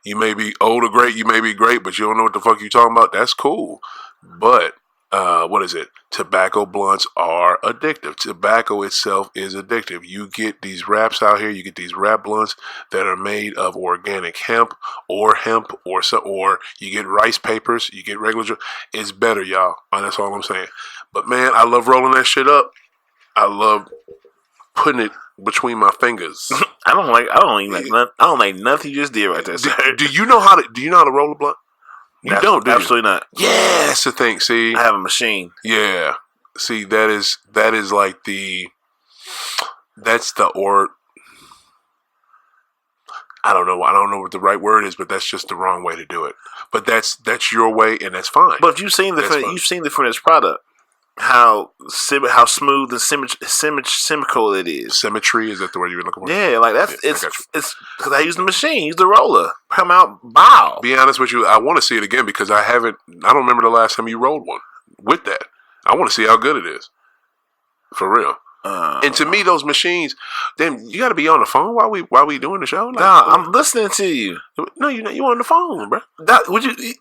B: you may be old or great, you may be great, but you don't know what the fuck you talking about. That's cool, but what is it? Tobacco blunts are addictive. Tobacco itself is addictive. You get these wraps out here. You get these wrap blunts that are made of organic hemp, or you get rice papers. You get regular. It's better, y'all. And that's all I'm saying. But man, I love rolling that shit up. I love putting it between my fingers.
A: I don't like nothing you just did right there.
B: Do you know how to roll a blunt? You don't, do you?
A: Absolutely not.
B: Yeah, that's the thing. See,
A: I have a machine.
B: Yeah. See, that is like I don't know what the right word is, but that's just the wrong way to do it. But that's your way, and that's fine.
A: But you've seen the finished product. How smooth and symmetrical it is.
B: Symmetry, is that the word you were looking for?
A: Yeah, like it's because I use the machine, use the roller, come out, bow.
B: Be honest with you, I want to see it again because I don't remember the last time you rolled one with that. I want to see how good it is, for real. And to me, those machines, then you got to be on the phone while we doing the show. Like,
A: nah, I'm listening to you.
B: No, you on the phone, bro.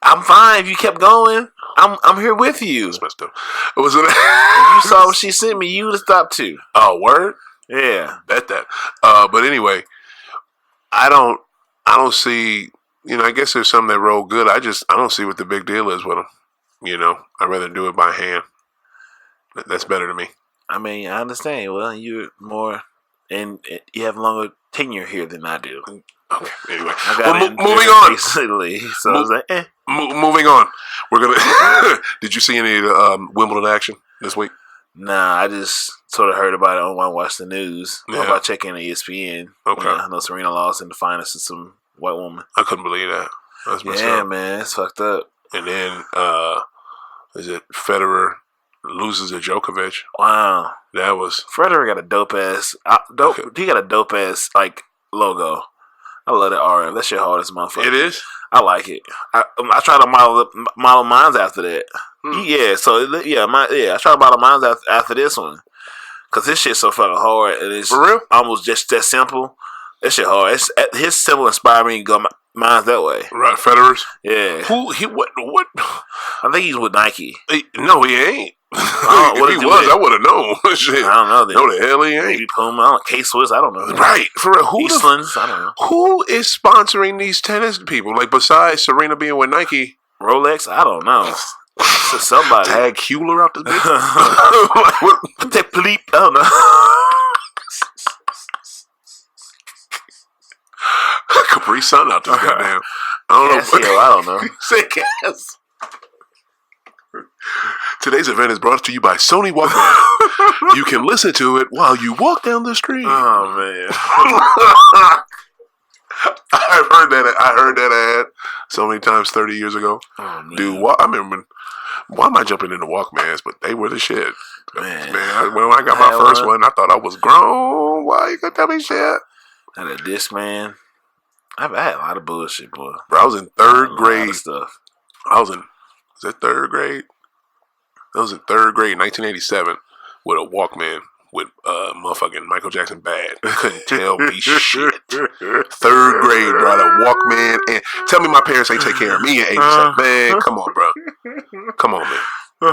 A: I'm fine. If you kept going, I'm here with you.
B: That's messed up. Was it?
A: If you saw what she sent me, you would have stopped too.
B: Oh, word?
A: Yeah,
B: bet that. But anyway, I don't see. I guess there's some that roll good. I don't see what the big deal is with them. I'd rather do it by hand. That's better to me.
A: I mean, I understand. Well, you're more, and you have longer tenure here than I do.
B: Okay. Anyway,
A: moving on. Recently, so I was like,
B: moving on. We're gonna. Did you see any of the Wimbledon action this week?
A: Nah, I just sort of heard about it when I watched the news.
B: Yeah.
A: About checking ESPN.
B: Okay.
A: I know Serena lost in the finals to some white woman.
B: I couldn't believe that. That's messed up.
A: Yeah, man, it's fucked up.
B: And then, is it Federer loses to Djokovic?
A: Wow,
B: that was
A: Federer got a dope ass. He got a dope ass logo. I love that RF. That shit hard as a motherfucker.
B: It is.
A: I like it. I try to model mines after that. Yeah, I try to model mines after this one because this shit's so fucking hard and it's
B: for real.
A: Almost just that simple. That shit hard. His symbol inspired me to go mine's that way.
B: Right, Federer's.
A: Yeah.
B: What?
A: I think he's with Nike.
B: No, he ain't.
A: If
B: he was, I would have known. Shit.
A: I don't know. Then.
B: No, the hell he ain't.
A: Maybe Puma, K-Swiss, I don't know.
B: Right. For real.
A: Eastlands, I don't know.
B: Who is sponsoring these tennis people? Like, besides Serena being with Nike?
A: Rolex, I don't know. So somebody.
B: Tag Hewler out the bitch?
A: Put that bleep. I don't know.
B: Capri Sun out there, goddamn. I don't know.
A: Say gas.
B: Today's event is brought to you by Sony Walkman. You can listen to it while you walk down the street.
A: Oh man.
B: I heard that ad so many times 30 years ago.
A: Oh, man.
B: Dude, I remember. Why am I jumping into Walkmans? But they were the shit. Man, when I got my first one, I thought I was grown. Why you gonna tell me shit?
A: And a Discman. I've had a lot of bullshit, boy.
B: Bro, I was in third grade.
A: Stuff.
B: Was that third grade? I was in third grade, 1987, with a Walkman. with motherfucking Michael Jackson bad. Couldn't tell me shit. 3rd grade, bro. The Walkman, and tell me my parents ain't take care of me in '87. Man, come on, bro. Come on, man.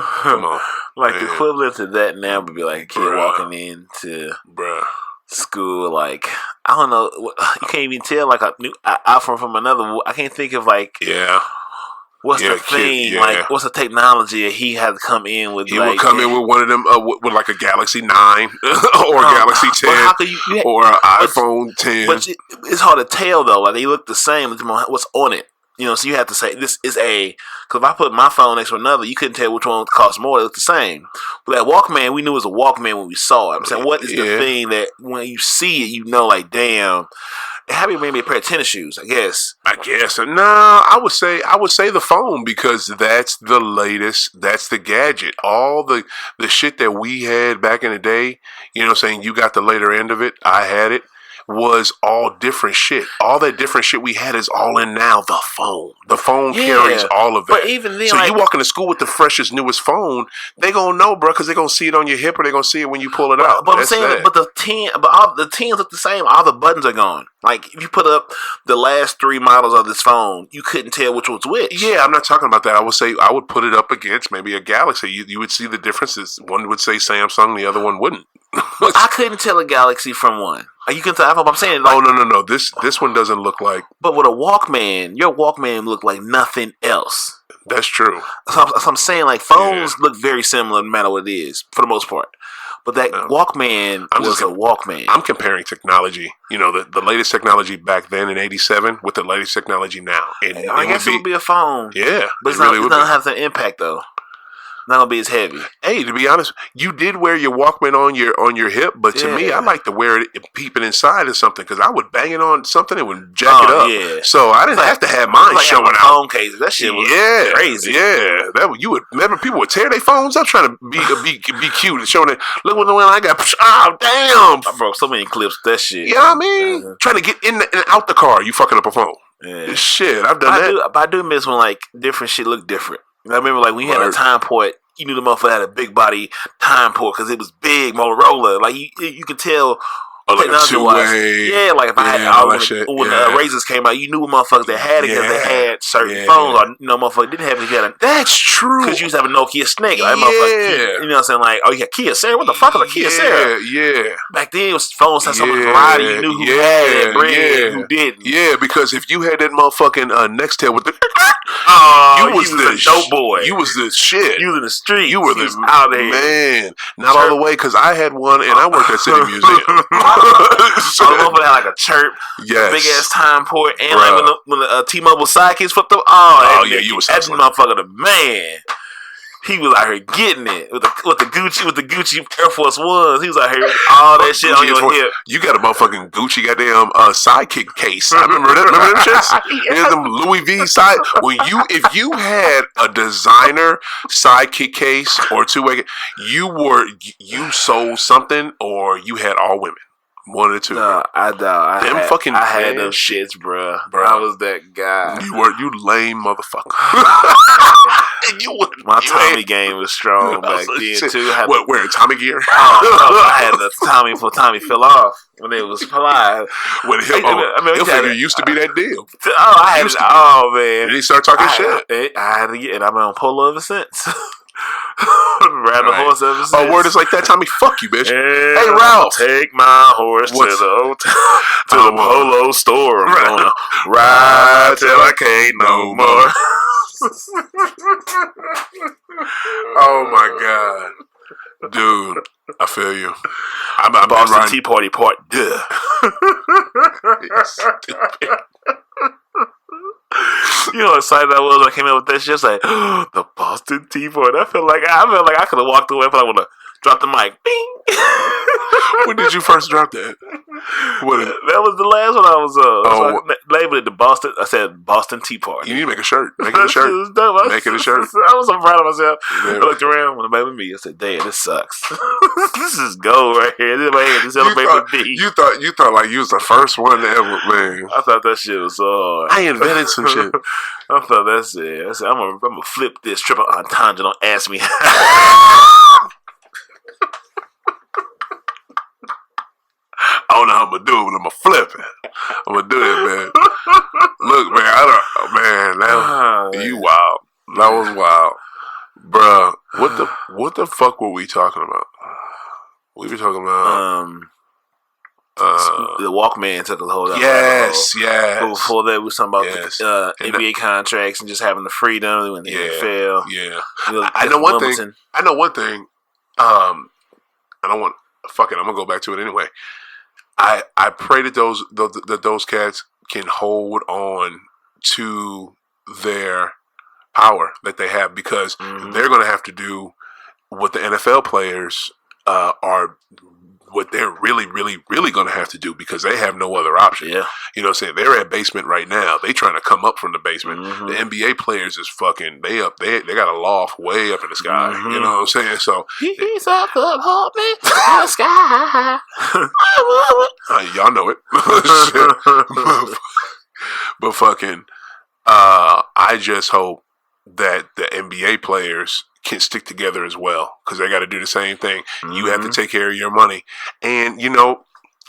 B: Come on.
A: Like
B: man.
A: the equivalent to that now would be like a kid walking into school. Like I don't know, you can't even tell like a new iPhone from another. I can't think of like what's the thing? Like, what's the technology that he had to come in with?
B: He would come in with one of them, with like a Galaxy 9 or a Galaxy 10 or an iPhone 10.
A: But it's hard to tell, though. Like, they look the same. What's on it? You know, so you have to say, this is a... Because if I put my phone next to another, you couldn't tell which one cost more. It looked the same. But that Walkman, we knew it was a Walkman when we saw it. I'm saying, what is the thing that when you see it, you know, like, damn... It had to be maybe a pair of tennis shoes, I guess.
B: No, I would say the phone, because that's the latest. That's the gadget. All the shit that we had back in the day, you know what I'm saying? You got the later end of it. I had it. Was all different shit. All that different shit we had is all in now. The phone. The phone carries all of that.
A: But even then,
B: so you walk into school with the freshest, newest phone, they gonna know, bro, because they gonna see it on your hip or they gonna see it when you pull it out.
A: But I'm saying, all the 10s look the same. All the buttons are gone. Like if you put up the last 3 models of this phone, you couldn't tell which one's which.
B: Yeah, I'm not talking about that. I would say I would put it up against maybe a Galaxy. You would see the differences. One would say Samsung, the other one wouldn't.
A: I couldn't tell a Galaxy from one. You can tell. I'm saying. Like,
B: no. This one doesn't look like.
A: But with a Walkman, your Walkman looked like nothing else.
B: That's true.
A: So I'm saying, like, phones look very similar no matter what it is, for the most part. But that Walkman was a Walkman.
B: I'm comparing technology. You know, the latest technology back then in '87 with the latest technology now. And
A: I guess it would be a phone.
B: Yeah,
A: but it's not going to have the impact though. Not gonna be as heavy.
B: Hey, to be honest, you did wear your Walkman on your hip, but to me, I like to wear it peeping inside or something, because I would bang it on something and would jack it up. Yeah. So I didn't have to have mine showing out.
A: Phone cases, that shit was crazy.
B: Yeah, you would remember people would tear their phones up trying to be cute and showing it. Look what the one I got. Oh damn!
A: I broke so many clips. That shit.
B: You know what I mean? Trying to get in and out the car, you fucking up a phone. Yeah. Shit, I've done that.
A: But I do miss when like different shit looked different. I remember like when you had a time port, you knew the motherfucker had a big body time port because it was big Motorola. Like you could tell.
B: Like a two-way.
A: Yeah, like if I had when the razors came out, you knew motherfuckers that had it because they had certain phones, or motherfucker didn't have it. If you had
B: That's true.
A: Because you used to have a Nokia Snake. Like, you know what I'm saying? Like, oh, you had Kia Sarah. What the fuck is a Kia Sarah?
B: Yeah.
A: Back then, phones had so much variety. You knew who had that brand and who didn't.
B: Yeah, because if you had that motherfucking Nextel with the
A: you was the dope boy.
B: You was the shit.
A: You was in the street.
B: You were the
A: out there.
B: Man. Not all the way, because I had one and I worked at City Museum.
A: So the motherfucker had like a chirp, big ass time port, and like when the T-Mobile sidekicks flipped up.
B: You was
A: that motherfucker the man. He was out here getting it with the Gucci Air Force Ones. He was out here all that shit on your hip.
B: You got a motherfucking Gucci goddamn sidekick case. I remember that. Remember them shits? Yeah, them Louis V side. If you had a designer sidekick case or two-way, you sold something, or you had all women. One of the two.
A: No, I had those shits, bruh. I was that guy.
B: You lame motherfucker.
A: My Tommy game was strong back then too.
B: Wearing Tommy gear?
A: I had the Tommy before Tommy fell off when it was fly.
B: When Hill figure used to be that deal.
A: Man.
B: Did he start talking shit?
A: I had to get it. I've been on polo ever since. Ran the horse ever since.
B: Oh, word is like that, Tommy. Fuck you, bitch. Hey, Ralph.
C: Take my horse to the polo store. I'm gonna ride till I can't no more.
B: Oh my god, dude, I feel you. I'm
A: Boston Tea Party Part. Duh. You know how excited I was when I came out with that shit. It's like the Boston Tea Party. I felt like I could have walked away, but I would have dropped the mic. Bing.
B: When did you first drop that?
A: That was the last one I was so I labeled it the Boston. I said Boston Tea Party.
B: You need to make a shirt. Make it a shirt. Make it a shirt.
A: I was so proud of myself. Yeah. I looked around when it made with me. I said, "Damn, this sucks. This is gold right here. This is my hand to celebrate with me."
B: You thought like you was the first one to ever, man.
A: I thought that shit was so hard.
B: I invented some shit.
A: I thought that's it. I said, I'm gonna flip this triple entendre. Don't ask me.
B: don't know how I'm gonna do it, but I'm gonna flip it. I'm gonna do it, man. Look, man, you wild. That was wild, bruh. What the fuck were we talking about? We were talking about
A: the Walkman took a hold of
B: yes.
A: But before that, we were talking about the NBA
B: that,
A: contracts and just having the freedom when the NFL.
B: Yeah,
A: I know one
B: thing. I don't want. Fuck it. I'm gonna go back to it anyway. I pray that those cats can hold on to their power that they have, because they're going to have to do what the NFL players are, what they're really, really, really going to have to do, because they have no other option.
A: Yeah.
B: You know what I'm saying? They're at basement right now. They trying to come up from the basement. The NBA players is fucking, they got a loft way up in the sky. You know what I'm saying? So
A: he's up hold me in the sky.
B: y'all know it. But fucking, I just hope that the NBA players can stick together as well, because they got to do the same thing. You have to take care of your money, and you know,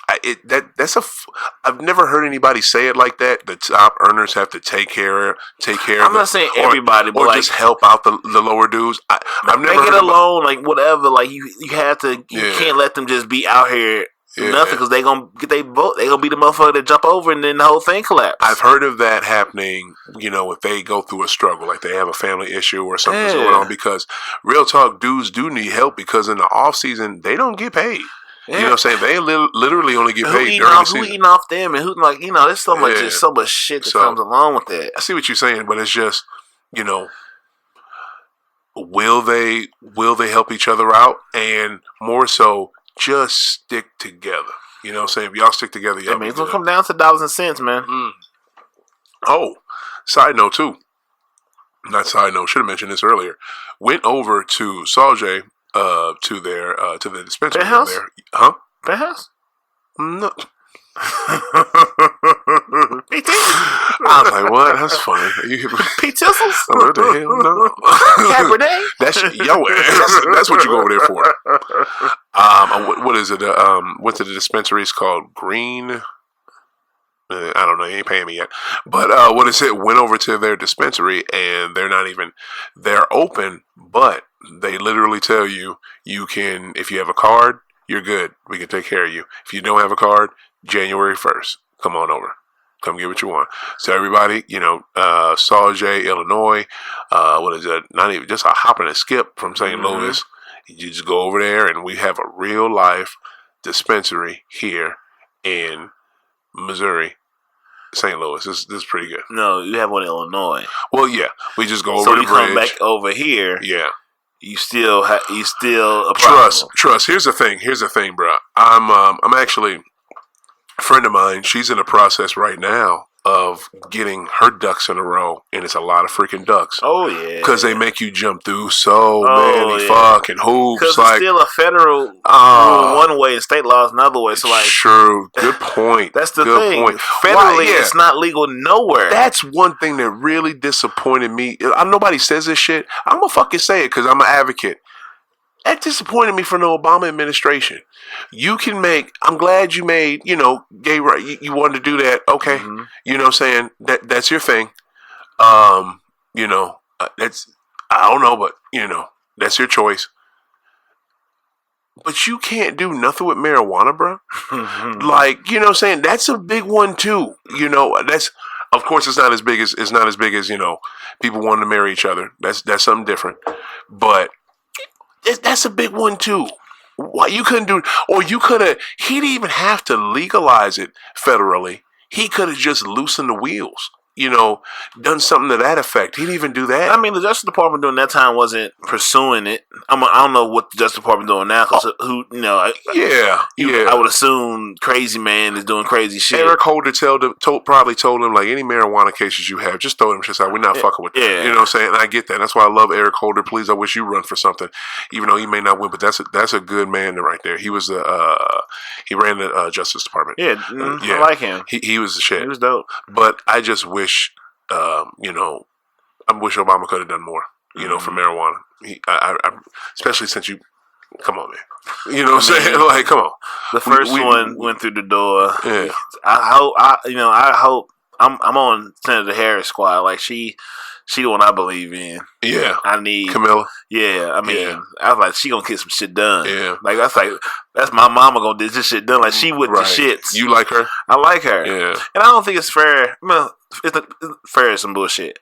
B: I've never heard anybody say it like that. The top earners have to take care.
A: I'm not saying everybody, but
B: or
A: like,
B: just help out the lower dudes. I've never
A: make it alone, like whatever. Like you have to. You can't let them just be out here. Nothing, because they gonna get they vote. They gonna be the motherfucker that jump over, and then the whole thing collapse.
B: I've heard of that happening. You know, if they go through a struggle, like they have a family issue or something's going on. Because real talk, dudes do need help, because in the off season they don't get paid. You know what I'm saying? They literally only get paid during the season.
A: Who eating off them, and who, like, you know, there's so much, just so much shit that comes along with that.
B: I see what you're saying, but it's just, you know, will they help each other out, and more so, just stick together. You know what I'm saying? If y'all stick together, y'all
A: it's gonna come down to dollars and cents, man.
B: Oh, side note too. Not side note. Should have mentioned this earlier. Went over to Saljay, to the dispensary there. Huh?
A: Penthouse?
B: No. I was like, what? That's funny.
A: Pete Tissels?
B: What the hell? No.
A: Cabernet?
B: That's your ass. That's what you go over there for. What is it? Went to the dispensary. It's called Green. I don't know. He ain't paying me yet. But what is it? Went over to their dispensary, and they're open, but they literally tell you can, if you have a card, you're good. We can take care of you. If you don't have a card, January 1st, come on over. Come get what you want. So everybody, you know, Saljay, Illinois, what is it? Not even just a hop and a skip from St. Louis. You just go over there, and we have a real life dispensary here in Missouri, St. Louis. This is pretty good.
A: No, you have one in Illinois.
B: Well, yeah, we just go over
A: so
B: the
A: you
B: bridge.
A: come back over here.
B: Yeah.
A: You still a problem.
B: Trust. Here's the thing, bro. I'm actually, a friend of mine. She's in the process right now of getting her ducks in a row, and it's a lot of freaking ducks.
A: Oh yeah,
B: because they make you jump through so many fucking hoops.
A: Because
B: like,
A: it's still a federal rule one way and state law is another way. So like,
B: true, good point.
A: That's the
B: good
A: thing.
B: Point.
A: Federally, it's not legal nowhere.
B: That's one thing that really disappointed me. Nobody says this shit. I'm gonna fucking say it because I'm an advocate. That disappointed me from the Obama administration. You can make, I'm glad you made, you know, gay right. You wanted to do that. Okay. You know what I'm saying? That's your thing. You know, that's, I don't know, but, you know, that's your choice. But you can't do nothing with marijuana, bro. Like, you know what I'm saying? That's a big one too. You know, that's, of course it's not as big as, you know, people wanting to marry each other. That's something different. But that's a big one too. Why you couldn't do, or you could have, he didn't even have to legalize it federally. He could have just loosened the wheels, you know, done something to that effect. He didn't even do that.
A: I mean, the Justice Department during that time wasn't pursuing it. I don't know what the Justice Department doing now, because who, you know, I would assume Crazy Man is doing crazy shit.
B: Eric Holder probably told him, like, any marijuana cases you have, just throw them shit out. We're not fucking with that. You know what I'm saying? And I get that. That's why I love Eric Holder. Please, I wish you run for something, even though he may not win. But that's a good man right there. He was he ran the Justice Department.
A: I like him.
B: He was the shit.
A: He was dope.
B: But I just wish, you know, I wish Obama could have done more, you know, for marijuana. I especially since Come on, man. You know what I'm saying? Like, come on.
A: The first one went through the door.
B: Yeah.
A: I hope. I'm on Senator Harris' squad. Like she the one I believe in.
B: Yeah.
A: I need
B: Camilla.
A: Yeah, I mean, I was like, she gonna get some shit done.
B: Yeah.
A: That's my mama gonna get this shit done. Like she with the shits.
B: You like her?
A: I like her.
B: Yeah.
A: And I don't think it's fair. It's fair is some bullshit.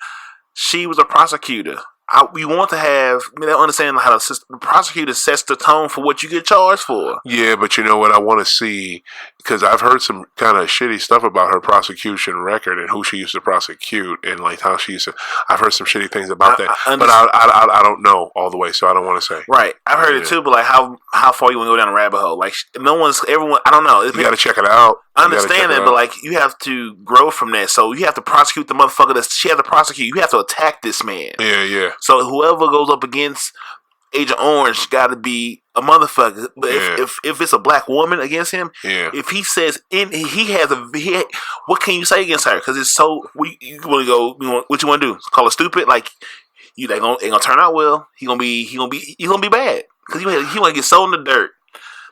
A: She was a prosecutor. We want to have. I don't understand how the prosecutor sets the tone for what you get charged for.
B: Yeah, but you know what I want to see, because I've heard some kind of shitty stuff about her prosecution record and who she used to prosecute and like how she used to. I've heard some shitty things about that, but I don't know all the way, so I don't want to say.
A: Right, I've heard it too, but like how far you want to go down a rabbit hole? Like everyone. I don't know.
B: You got to check it out.
A: I understand that, but like you have to grow from that. So you have to prosecute the motherfucker that she had to prosecute. You have to attack this man.
B: Yeah.
A: So whoever goes up against Agent Orange got to be a motherfucker. But if it's a black woman against him, if he says what can you say against her? Because it's so you want to go. What you want to do? Call her stupid? Like they gonna turn out well. He gonna be bad because he want to get so in the dirt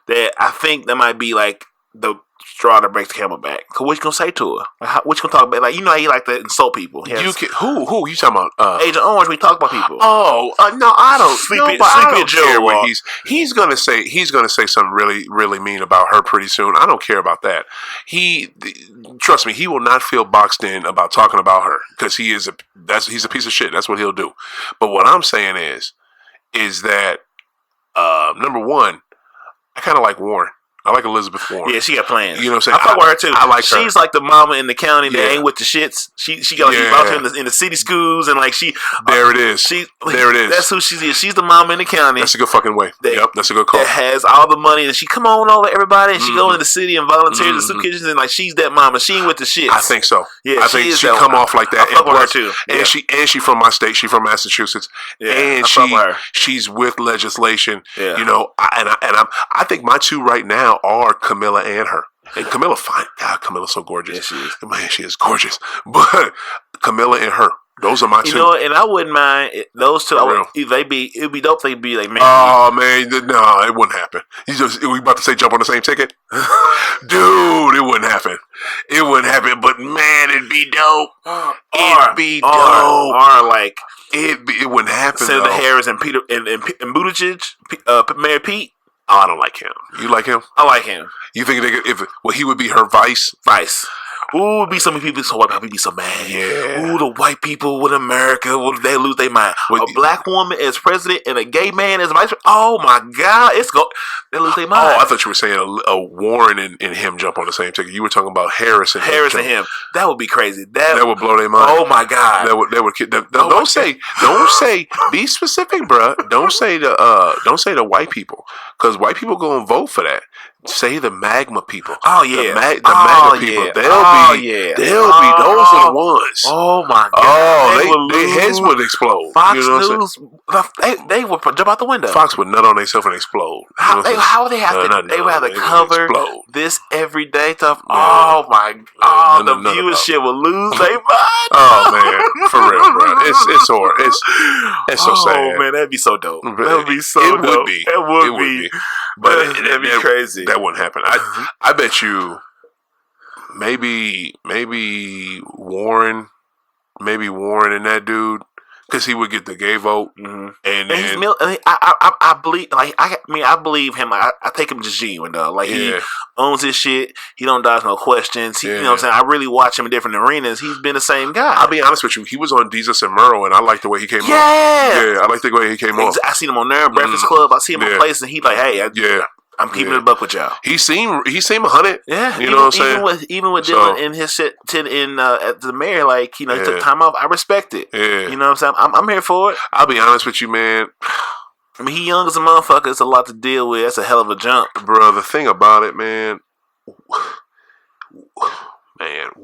A: that I think that might be like the straw that breaks the camel back. Cause what you gonna say to her? Like what you gonna talk about? Like how he like to insult people.
B: Who you talking about?
A: Agent Orange. We talk about people.
B: Oh no, I don't.
A: Sleepy
B: Joe.
A: Care
B: what he's gonna say something really really mean about her pretty soon. I don't care about that. Trust me, he will not feel boxed in about talking about her because he's a piece of shit. That's what he'll do. But what I'm saying is that number one, I kind of like Warren. I like Elizabeth Warren.
A: Yeah, she got plans.
B: You know what I'm saying?
A: I fuck with her too.
B: I like her.
A: She's like the mama in the county that ain't with the shits. She got volunteer in the city schools and like
B: There it is. There it is.
A: That's who she is. She's the mama in the county.
B: That's a good fucking way. Yep, that's a good call.
A: That has all the money and she come on over everybody and she go in the city and volunteer in the soup kitchens and like she's that mama. She ain't with the shits.
B: I think so.
A: Yeah,
B: I think she come off like that.
A: I fuck with her too.
B: And she from my state. She from Massachusetts. Yeah, and she's with legislation.
A: Yeah.
B: You know, I think my two right now are Camilla and her. And Camilla, fine. God, Camilla's so gorgeous.
A: Yeah, she is.
B: Man, she is gorgeous. But Camilla and her. Those are my two.
A: You know, and I wouldn't mind those two. It'd be dope. They'd be like, man.
B: Oh man, no, it wouldn't happen. We about to say jump on the same ticket, dude. It wouldn't happen. It wouldn't happen. But man, it'd be dope. It'd be dope.
A: Or like
B: it wouldn't happen.
A: Senator Harris and Peter and Buttigieg, Mayor Pete.
B: Oh, I don't like him. You like him?
A: I like him.
B: You think he would be her vice?
A: Vice. Ooh, would be so many people. So white people be so mad.
B: Yeah.
A: Ooh, the white people with America, will they lose their mind? A black woman as president and a gay man as vice. Oh my God, they lose their mind.
B: Oh, I thought you were saying a Warren and him jump on the same ticket. You were talking about Harris and
A: him. That would be crazy. That
B: would blow their mind.
A: Oh my God.
B: Don't say. Be specific, bro. Don't say the white people, because white people gonna vote for that. Say the magma people.
A: Oh yeah,
B: the magma people.
A: Yeah.
B: They'll be. Those are the ones.
A: Oh my God.
B: Oh, their heads would explode.
A: Fox News. They would jump out the window.
B: Fox would nut on themselves and explode.
A: How would they have to? They would have to cover this everyday stuff. Oh my God. The viewership will lose their mind.
B: Oh man, for real, bro. It's sore. It's so sad.
A: Oh man, that'd be so dope. That would be so dope. It would be.
B: But
A: that'd be crazy.
B: That wouldn't happen. I bet you maybe Warren and that dude, because he would get the gay vote.
A: Mm-hmm. And I believe, I believe him. I take him just genuine though. Like he owns his shit. He don't dodge no questions. You know what I'm saying? I really watch him in different arenas. He's been the same guy.
B: I'll be honest with you. He was on Jesus and Merle, and I like the way he came off. Yeah, I like the way he came off.
A: I seen him on there, Breakfast Club. I see him in places, and he like, hey, I'm keeping it a buck with y'all.
B: He seemed 100.
A: Yeah,
B: you know what I'm saying.
A: Even with Dylan in his shit at the mayor, like he took time off. I respect it.
B: Yeah,
A: you know what I'm saying. I'm here for it.
B: I'll be honest with you, man.
A: I mean, he young as a motherfucker. It's a lot to deal with. That's a hell of a jump,
B: bro. The thing about it, man.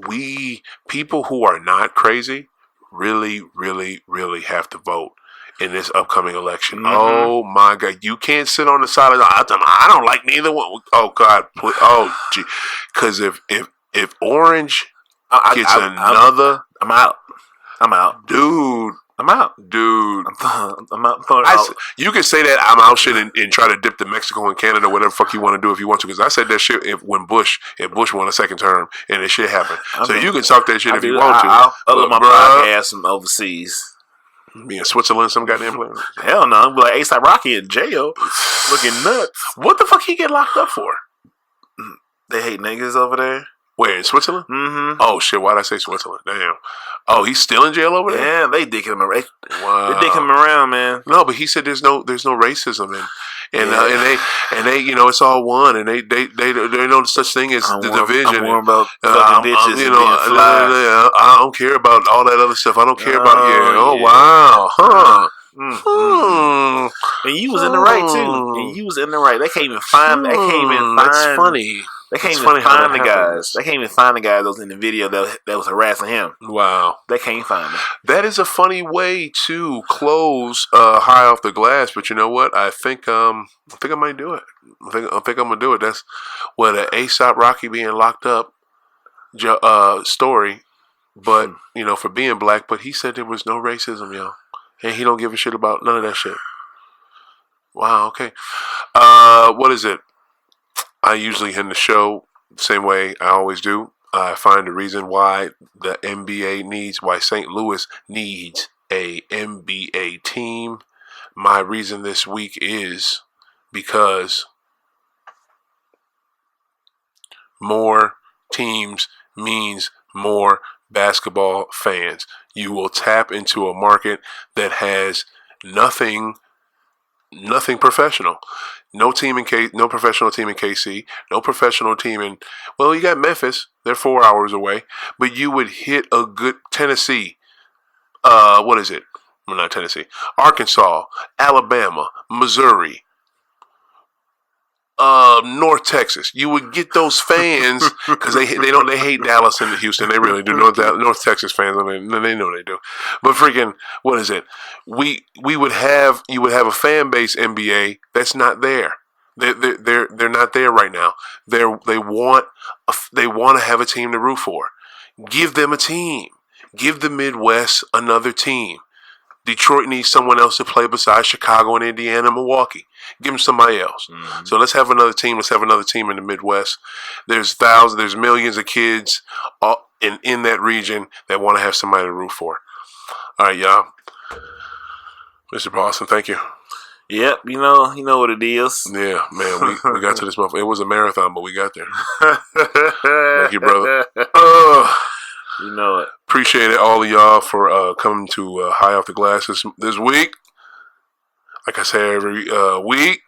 B: We people who are not crazy really, really, really have to vote in this upcoming election. Mm-hmm. Oh my God, you can't sit on the side of the. I don't like neither one. Oh God, oh gee, because if Orange gets another,
A: I'm out, dude. I'm out.
B: Dude.
A: I'm out.
B: You can say that I'm out shit and try to dip to Mexico and Canada, whatever the fuck you want to do if you want to. Because I said that shit if Bush won a second term and this shit happened. So you can talk that shit if you want to.
A: I'll upload my podcast from overseas.
B: Be in Switzerland, some goddamn place.
A: Hell no, I'm like ASAP Rocky in jail, looking nuts.
B: What the fuck he get locked up for?
A: They hate niggas over there.
B: Where, in Switzerland?
A: Mm-hmm.
B: Oh shit! Why'd I say Switzerland? Damn. Oh, he's still in jail over there.
A: Yeah, they dicking him around.
B: Wow.
A: They dicking him around, man.
B: No, but he said there's no racism and they you know it's all one and they know such thing as the division.
A: I'm more about fucking bitches and being fly.
B: I don't care about all that other stuff. I don't care about Oh wow, huh?
A: And you was in the right too. And you was in the right. They can't even find.
B: That's funny.
A: They can't even find the guys. They can't even find the guy that was in the video that was harassing him.
B: Wow.
A: They can't find him.
B: That is a funny way to close High Off the Glass, but you know what? I think I might do it. I think I'm gonna do it. That's what an ASAP Rocky being locked up story, but you know, for being black. But he said there was no racism, yo, and he don't give a shit about none of that shit. Wow. Okay. What is it? I usually end the show the same way I always do. I find the reason why the NBA why St. Louis needs a NBA team. My reason this week is because more teams means more basketball fans. You will tap into a market that has nothing professional. No professional team in KC. No professional team in, well, you got Memphis. They're 4 hours away. But you would hit a good Tennessee. What is it? Well, not Tennessee. Arkansas, Alabama, Missouri, North Texas. You would get those fans because they hate Dallas and Houston. They really do. North Texas fans, I mean, they know they do. But freaking, what is it? You would have a fan base NBA that's not there. They're not there right now. They want to have a team to root for. Give them a team. Give the Midwest another team. Detroit needs someone else to play besides Chicago and Indiana and Milwaukee. Give them somebody else. Mm-hmm. So let's have another team. Let's have another team in the Midwest. There's millions of kids in that region that want to have somebody to root for. All right, y'all. Mr. Boston, thank you.
A: Yep, you know what it is.
B: Yeah, man, we got to this month. It was a marathon, but we got there. Thank you, brother.
A: You know it.
B: Appreciate it, all of y'all, for coming to High Off the Glass this week. Like I say every week,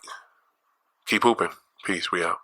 B: keep hooping. Peace. We out.